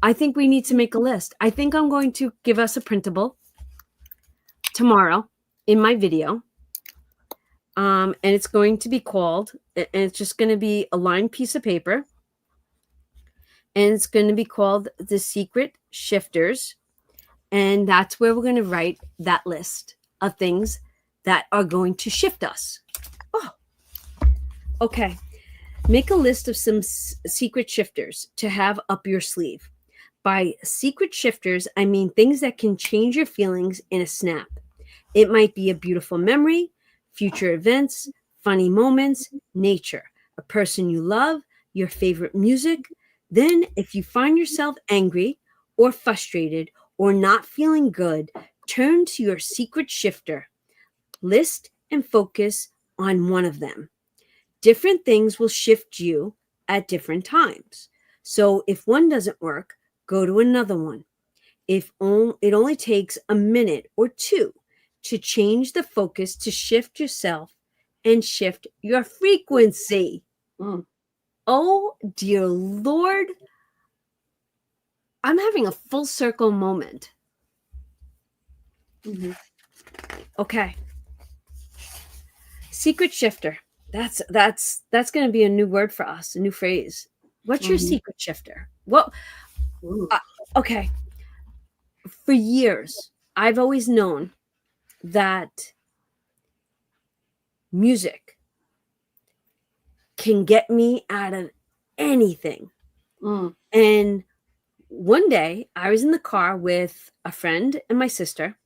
I think we need to make a list. I think I'm going to give us a printable tomorrow in my video. And it's going to be called, and it's just going to be a lined piece of paper. And it's going to be called The Secret Shifters. And that's where we're going to write that list of things that are going to shift us. Oh, okay. Make a list of some secret shifters to have up your sleeve. By secret shifters, I mean things that can change your feelings in a snap. It might be a beautiful memory, future events, funny moments, nature, a person you love, your favorite music. Then, if you find yourself angry or frustrated or not feeling good, turn to your secret shifter. List and focus on one of them. Different things will shift you at different times. So, if one doesn't work, go to another one. It only takes a minute or two to change the focus, to shift yourself and shift your frequency. Oh, dear Lord. I'm having a full circle moment. Okay. Secret shifter. That's going to be a new word for us, a new phrase. What's your secret shifter? Well, okay. For years, I've always known that music can get me out of anything. And one day I was in the car with a friend and my sister,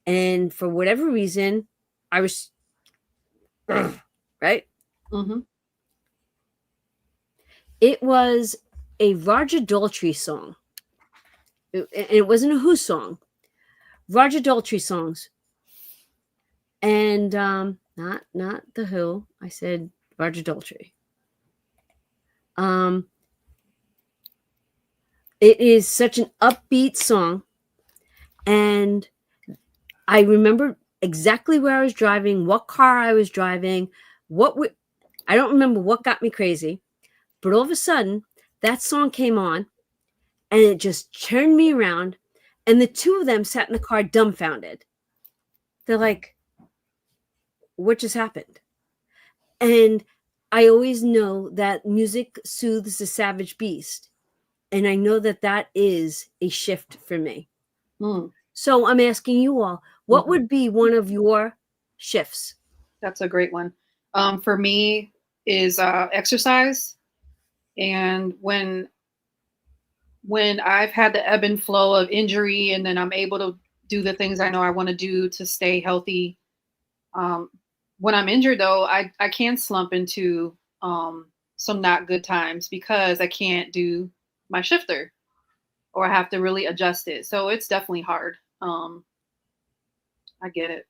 and for whatever reason, I was right. It was a Roger Daltrey song. It wasn't a Who song. Roger Daltrey songs. And not the Who. I said Roger Daltrey. It is such an upbeat song, and I remember exactly where I was driving, what car I was driving, I don't remember what got me crazy, but all of a sudden that song came on, and it just turned me around, and the two of them sat in the car dumbfounded. They're like, what just happened? And I always know that music soothes the savage beast. And I know that that is a shift for me. So I'm asking you all, what would be one of your shifts? That's a great one. For me is exercise. And when I've had the ebb and flow of injury, and then I'm able to do the things I know I want to do to stay healthy. When I'm injured, though, I can slump into some not good times because I can't do my shifter, or I have to really adjust it. So it's definitely hard. I get it.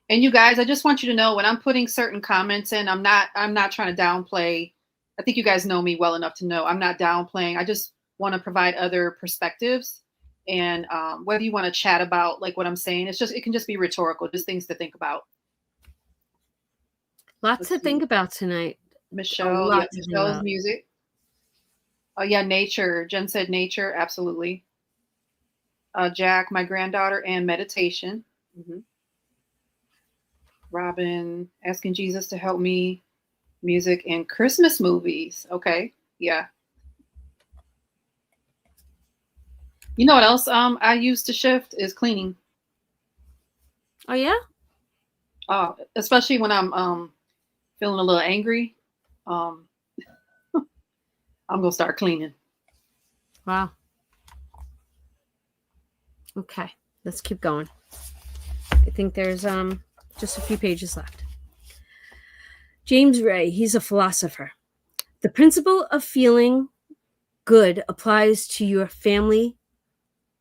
And you guys, I just want you to know, when I'm putting certain comments in, I'm not trying to downplay. I think you guys know me well enough to know I'm not downplaying. I just want to provide other perspectives. And whether you want to chat about like what I'm saying, it can just be rhetorical, just things to think about. Lots to think about tonight. Michelle's music. Oh yeah, nature. Jen said nature, absolutely. Jack, my granddaughter, and meditation. Robin, asking Jesus to help me. Music and Christmas movies. Okay, yeah. You know what else I use to shift is cleaning. Oh yeah? Especially when I'm feeling a little angry. I'm gonna start cleaning. Wow. Okay, let's keep going. I think there's just a few pages left. James Ray, he's a philosopher. The principle of feeling good applies to your family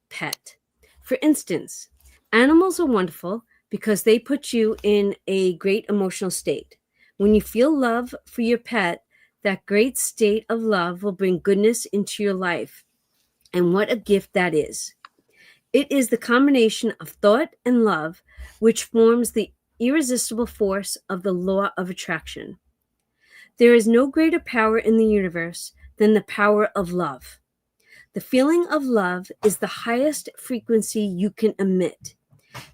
pet. For instance, animals are wonderful because they put you in a great emotional state. When you feel love for your pet, that great state of love will bring goodness into your life. And what a gift that is. It is the combination of thought and love which forms the irresistible force of the law of attraction. There is no greater power in the universe than the power of love. The feeling of love is the highest frequency you can emit.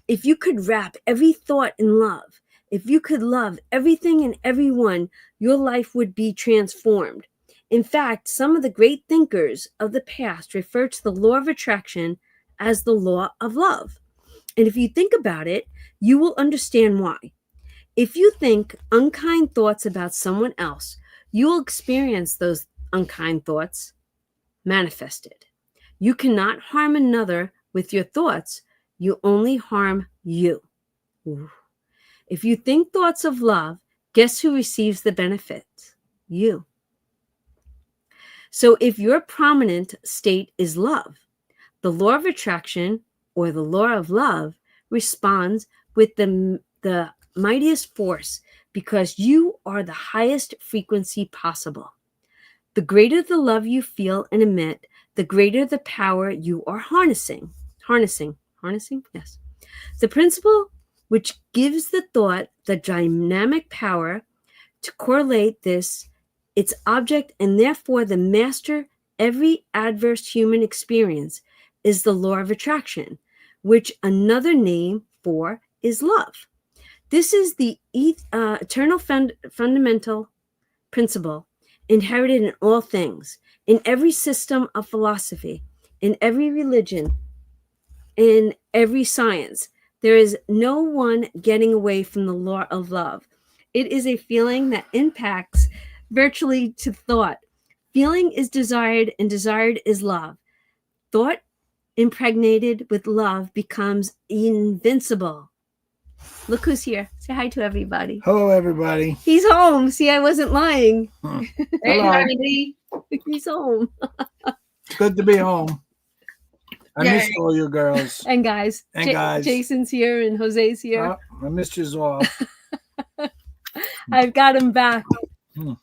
If you could wrap every thought in love, if you could love everything and everyone, your life would be transformed. In fact, some of the great thinkers of the past refer to the law of attraction as the law of love. And if you think about it, you will understand why. If you think unkind thoughts about someone else, you will experience those unkind thoughts manifested. You cannot harm another with your thoughts. You only harm you. Ooh. If you think thoughts of love, guess who receives the benefit? You. So if your prominent state is love, the law of attraction or the law of love responds with the mightiest force because you are the highest frequency possible. The greater the love you feel and emit, the greater the power you are harnessing. Harnessing? Yes. The principle which gives the thought the dynamic power to correlate its object, and therefore the master every adverse human experience, is the law of attraction, which another name for is love. This is the eternal fundamental principle inherited in all things, in every system of philosophy, in every religion, in every science. There is no one getting away from the law of love. It is a feeling that impacts virtually to thought. Feeling is desired, and desired is love. Thought impregnated with love becomes invincible. Look who's here. Say hi to everybody. Hello, everybody. He's home. See, I wasn't lying. Hey, Hello. Johnny D. He's home. It's good to be home. I Yay. missed all you girls. And guys, And guys. Jason's here and Jose's here. Oh, I missed you all. I've got him back. Hmm.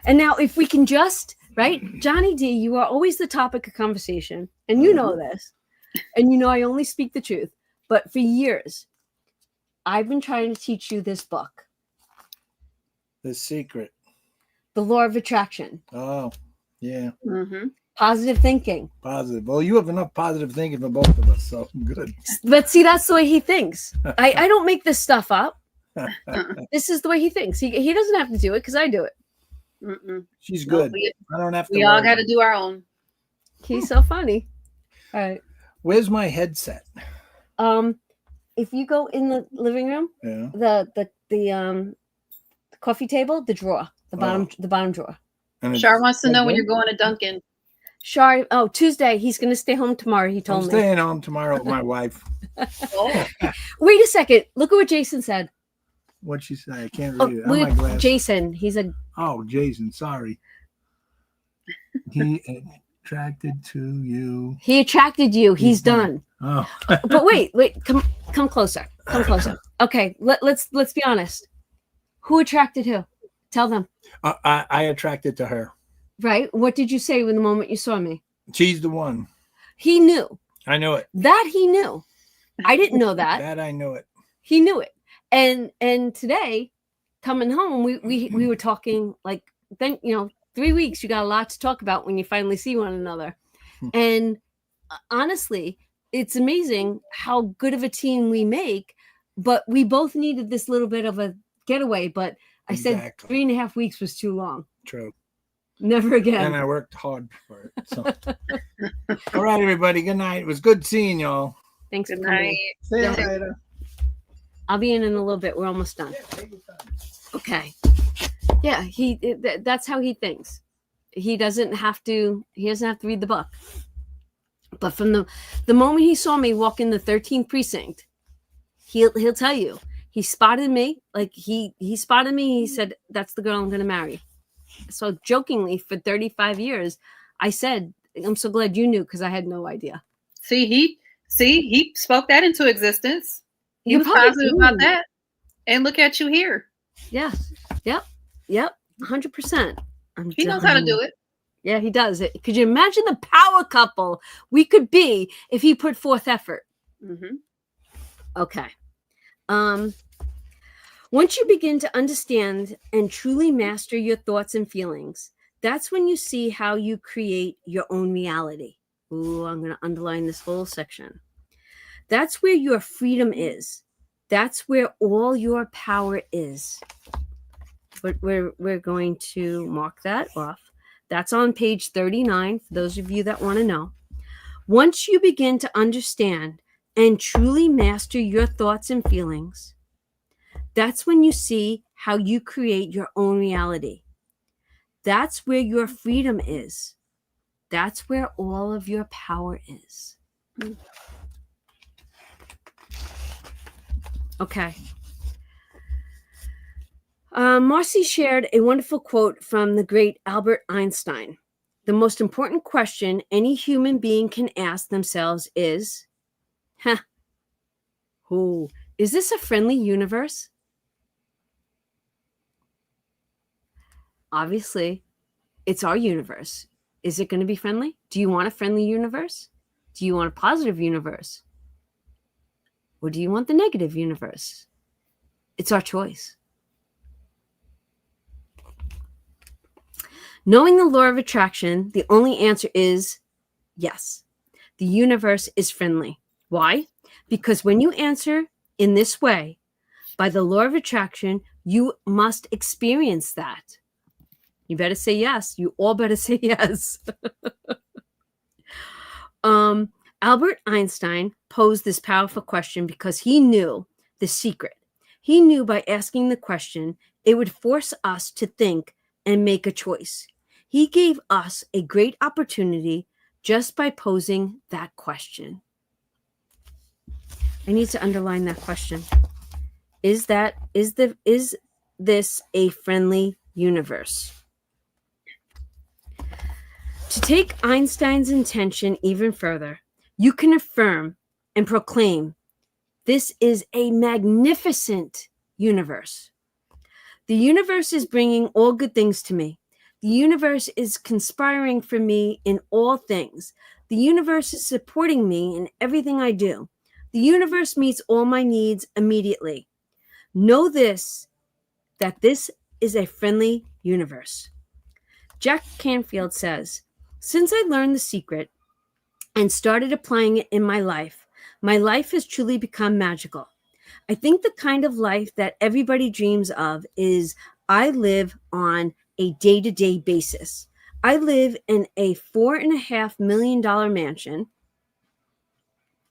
And now, if we can just, right, Johnny D, you are always the topic of conversation, and you know this, and you know I only speak the truth. But for years, I've been trying to teach you this book, The Secret. The Law of Attraction, Oh, yeah. Mm-hmm. Positive thinking. Positive. Well, you have enough positive thinking for both of us, so good. But see, that's the way he thinks. I don't make this stuff up. This is the way he thinks. He doesn't have to do it because I do it. Mm-mm. She's No, good. we I don't have to. we all worry. got to do our own. He's so funny. All right. Where's my headset? If you go in the living room, Yeah. the coffee table, the drawer, the bottom drawer. And Char wants to know when good? you're going to Dunkin'. Shar, Tuesday. He's going to stay home tomorrow. He I'm told me. staying home tomorrow with my wife. Oh, Wait a second. Look at what Jason said. What'd she say? I can't Oh, read it. Oh, my glass. Jason. He's a. Oh, Jason. Sorry. He attracted to you. He attracted you. He's done. Oh. But wait. Come closer. Come closer. Okay. Let's be honest. Who attracted who? Tell them. I attracted to her. Right. What did you say when the moment you saw me? She's the one. He knew. I know it. That he knew. I didn't know that. That I know it. He knew it. And today, coming home, we were talking like, then 3 weeks. You got a lot to talk about when you finally see one another. And honestly, it's amazing how good of a team we make. But we both needed this little bit of a getaway. But I said Exactly. 3.5 weeks was too long. True. Never again. And I worked hard for it. So. All right, everybody. Good night. It was good seeing y'all. Thanks good for coming. night. See you Yeah. later. I'll be in a little bit. We're almost done. Yeah, take your time. Okay. Yeah, that's how he thinks. He doesn't have to read the book. But from the moment he saw me walk in the 13th precinct, he'll tell you. He spotted me. Like he spotted me. He said, "That's the girl I'm going to marry." So jokingly, for 35 years, I said, "I'm so glad you knew," because I had no idea. See, he spoke that into existence. He You was probably positive do. about that. And look at you here. Yeah. Yep. 100%. He knows how to do it. Yeah, he does. Could you imagine the power couple we could be if he put forth effort? Mm-hmm. Okay. Once you begin to understand and truly master your thoughts and feelings, that's when you see how you create your own reality. Ooh, I'm going to underline this whole section. That's where your freedom is. That's where all your power is. We're going to mark that off. That's on page 39 for those of you that want to know. Once you begin to understand and truly master your thoughts and feelings, that's when you see how you create your own reality. That's where your freedom is. That's where all of your power is. Okay. Marcy shared a wonderful quote from the great Albert Einstein. The most important question any human being can ask themselves is, is this a friendly universe? Obviously, it's our universe. Is it going to be friendly? Do you want a friendly universe? Do you want a positive universe? Or do you want the negative universe? It's our choice. Knowing the law of attraction, the only answer is yes. The universe is friendly. Why? Because when you answer in this way, by the law of attraction, you must experience that. You better say yes. You all better say yes. Albert Einstein posed this powerful question because he knew the secret. He knew by asking the question, it would force us to think and make a choice. He gave us a great opportunity just by posing that question. I need to underline that question. Is this a friendly universe? To take Einstein's intention even further, you can affirm and proclaim this is a magnificent universe. The universe is bringing all good things to me. The universe is conspiring for me in all things. The universe is supporting me in everything I do. The universe meets all my needs immediately. Know this, that this is a friendly universe. Jack Canfield says, since I learned the secret and started applying it in my life has truly become magical. I think the kind of life that everybody dreams of is I live on a day-to-day basis. I live in a $4.5 million mansion.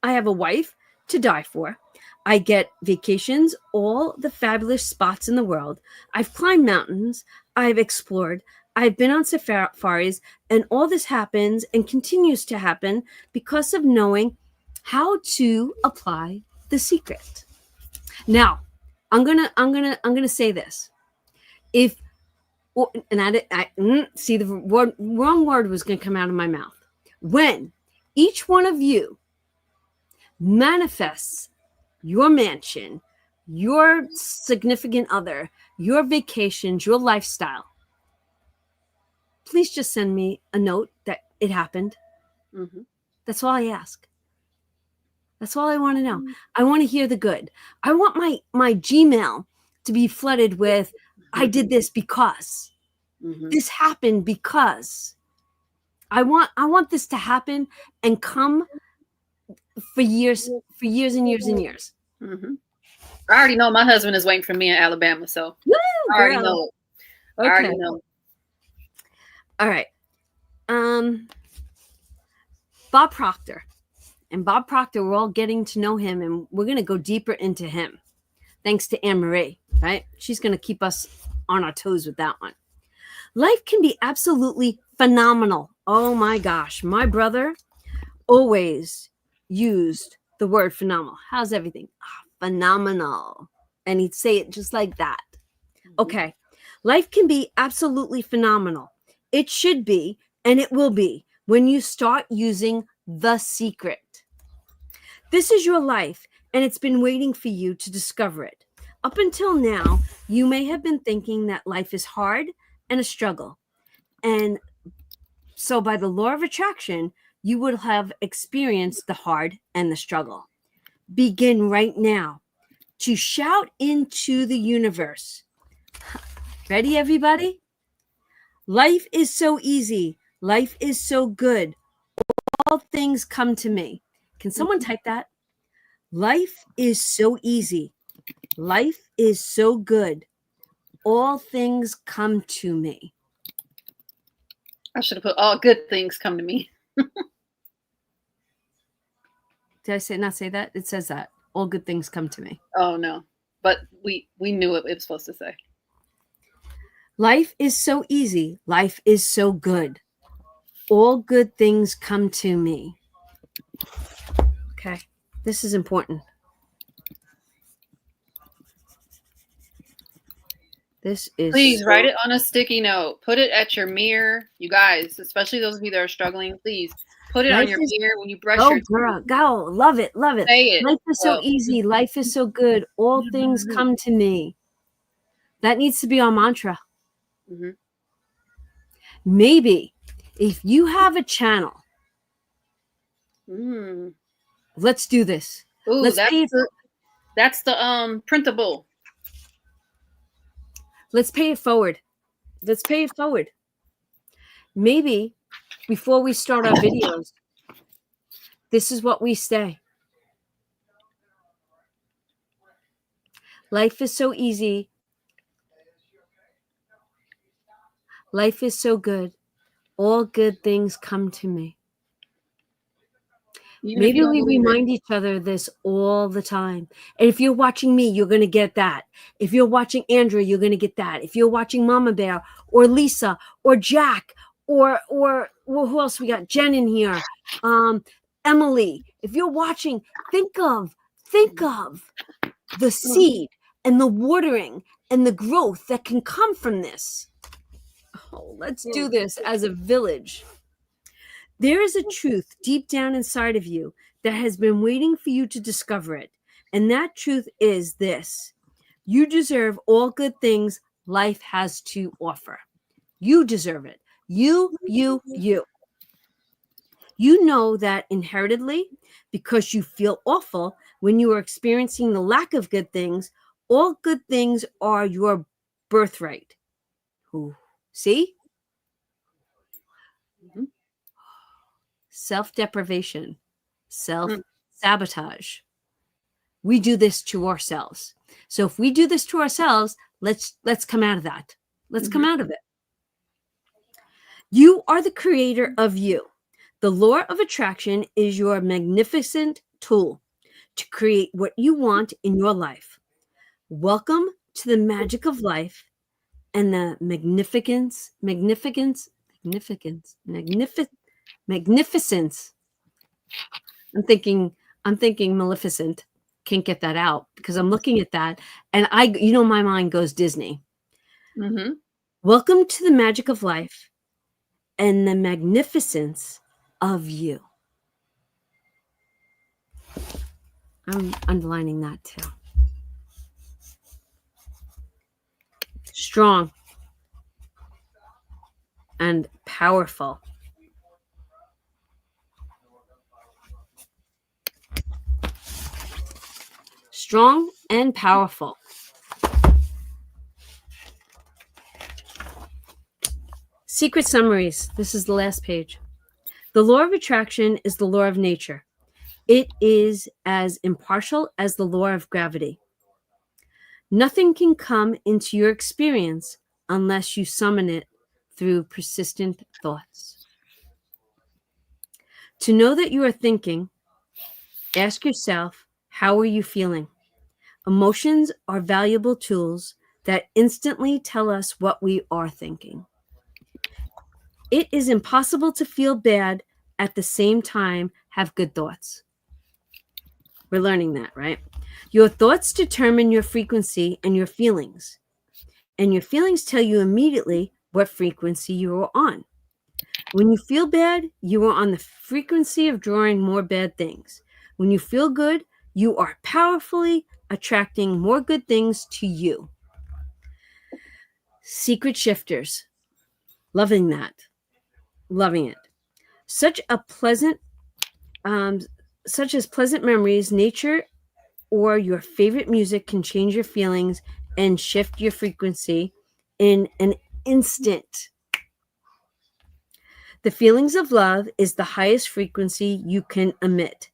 I have a wife to die for. I get vacations, all the fabulous spots in the world. I've climbed mountains. I've explored. I've been on safaris, and all this happens and continues to happen because of knowing how to apply the secret. Now, I'm gonna say this. If and I see the wrong word was gonna come out of my mouth. When each one of you manifests your mansion, your significant other, your vacations, your lifestyle, please just send me a note that it happened. Mm-hmm. That's all I ask. That's all I want to know. I want to hear the good. I want my Gmail to be flooded with, I did this because. This happened because. I want this to happen and come for years and years and years. Mm-hmm. I already know my husband is waiting for me in Alabama, so Woo, I already know it. Okay. I already know. All right. Bob Proctor. And Bob Proctor, we're all getting to know him, and we're going to go deeper into him. Thanks to Anne Marie, right? She's going to keep us on our toes with that one. Life can be absolutely phenomenal. Oh my gosh. My brother always used the word phenomenal. How's everything? Phenomenal. And he'd say it just like that. Okay. Life can be absolutely phenomenal. It should be, and it will be when you start using the secret. This is your life, and it's been waiting for you to discover it. Up until now, you may have been thinking that life is hard and a struggle. And so by the law of attraction, you would have experienced the hard and the struggle. Begin right now to shout into the universe. Ready, everybody? Life is so easy. Life is so good. All things come to me. Can someone type that? Life is so easy. Life is so good. All things come to me. I should have put all good things come to me. Did I not say that? It says that. All good things come to me. Oh no. But we knew what it was supposed to say. Life is so easy. Life is so good. All good things come to me. Okay, this is important. This is Please write it on a sticky note. Put it at your mirror. You guys, especially those of you that are struggling, please put it on your mirror when you brush Go, your girl, go. Love it, love it. Say it. Life is so easy. Life is so good. All things come to me. That needs to be our mantra. Mhm. Maybe if you have a channel, Mm. let's do this. Ooh, Let's that's the printable. Let's pay it forward. Let's pay it forward. Maybe before we start our videos, this is what we say. Life is so easy. Life is so good. All good things come to me. Maybe we remind each other this all the time. And if you're watching me, you're going to get that. If you're watching Andrea, you're going to get that. If you're watching Mama Bear or Lisa or Jack or who else we got? Jen in here. Emily. If you're watching, think of the seed and the watering and the growth that can come from this. Oh, let's do this as a village. There is a truth deep down inside of you that has been waiting for you to discover it. And that truth is this: you deserve all good things life has to offer. You deserve it. You. You know that inheritedly, because you feel awful when you are experiencing the lack of good things. All good things are your birthright. Ooh. See? Mm-hmm. Self-deprivation, self-sabotage. We do this to ourselves. So if we do this to ourselves, let's come out of that. Let's come out of it. You are the creator of you. The law of attraction is your magnificent tool to create what you want in your life. Welcome to the magic of life and the magnificence. I'm thinking Maleficent. Can't get that out because I'm looking at that and my mind goes Disney. Mm-hmm. Welcome to the magic of life and the magnificence of you. I'm underlining that too. Strong and powerful. Strong and powerful. Secret summaries. This is the last page. The law of attraction is the law of nature. It is as impartial as the law of gravity. Nothing can come into your experience unless you summon it through persistent thoughts. To know that you are thinking, ask yourself, how are you feeling? Emotions are valuable tools that instantly tell us what we are thinking. It is impossible to feel bad at the same time have good thoughts. We're learning that, right? Your thoughts determine your frequency and your feelings. And your feelings tell you immediately what frequency you are on. When you feel bad, you are on the frequency of drawing more bad things. When you feel good, you are powerfully attracting more good things to you. Secret shifters. Loving that. Loving it. Such as pleasant memories, nature, or your favorite music can change your feelings and shift your frequency in an instant. The feelings of love is the highest frequency you can emit.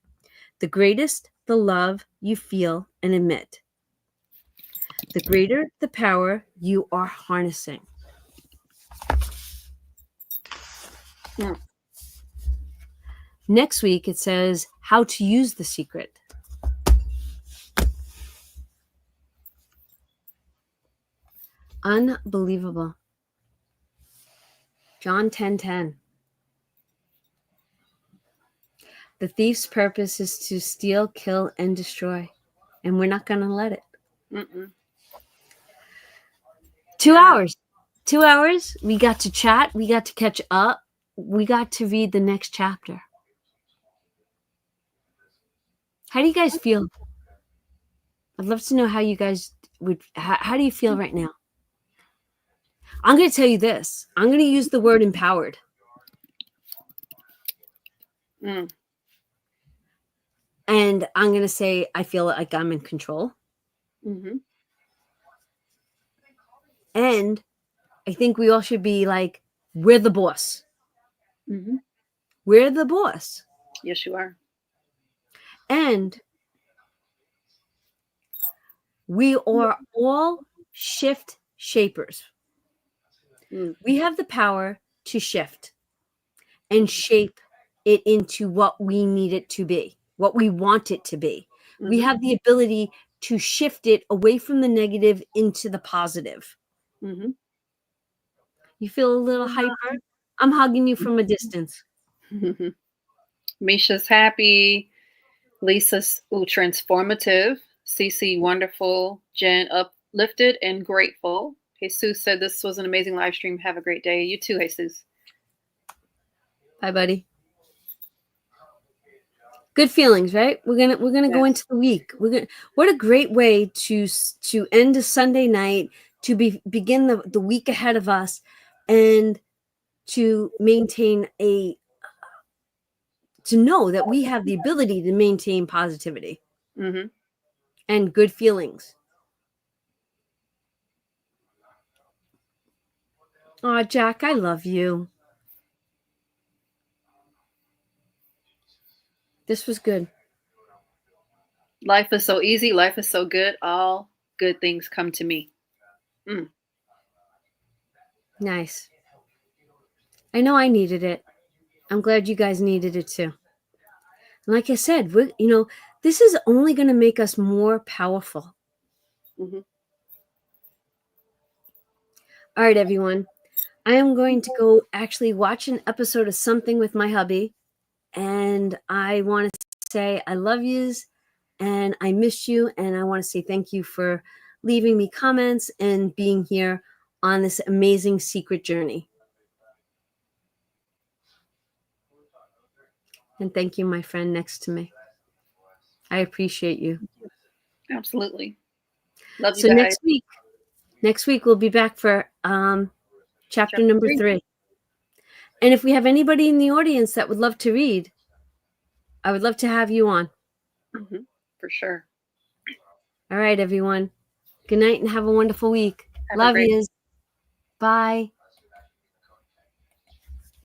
The greatest the love you feel and emit, the greater the power you are harnessing. Next week, it says how to use the secret. Unbelievable. John 10:10. The thief's purpose is to steal, kill, and destroy. And we're not going to let it. Mm-mm. 2 hours. 2 hours. We got to chat. We got to catch up. We got to read the next chapter. How do you guys feel? I'd love to know how you guys would. How do you feel right now? I'm going to tell you this. I'm going to use the word empowered. Mm. And I'm going to say I feel like I'm in control. Mm-hmm. And I think we all should be like, we're the boss. Mm-hmm. We're the boss. Yes, you are. And we are all shift shapers. Mm. We have the power to shift and shape it into what we need it to be, what we want it to be. Mm-hmm. We have the ability to shift it away from the negative into the positive. Mm-hmm. You feel a little hyper? I'm hugging you from a distance. Misha's happy. Lisa's transformative. Cece wonderful. Jen uplifted and grateful. Jesus said this was an amazing live stream. Have a great day. You too, Jesus. Bye, buddy. Good feelings, right? We're gonna go into the week. What a great way to end a Sunday night, to begin the week ahead of us, and to maintain to know that we have the ability to maintain positivity Mm-hmm. and good feelings. Oh, Jack, I love you. This was good. Life is so easy. Life is so good. All good things come to me. Mm. Nice. I know I needed it. I'm glad you guys needed it too. And like I said, this is only going to make us more powerful. Mm-hmm. All right, everyone. I am going to go actually watch an episode of something with my hubby. And I want to say I love yous and I miss you. And I want to say thank you for leaving me comments and being here on this amazing secret journey. And thank you, my friend next to me. I appreciate you. Absolutely. Love you So guys. next week we'll be back for chapter number 3. And if we have anybody in the audience that would love to read, I would love to have you on. Mm-hmm. For sure. All right, everyone. Good night and have a wonderful week. Have Love yous. Bye.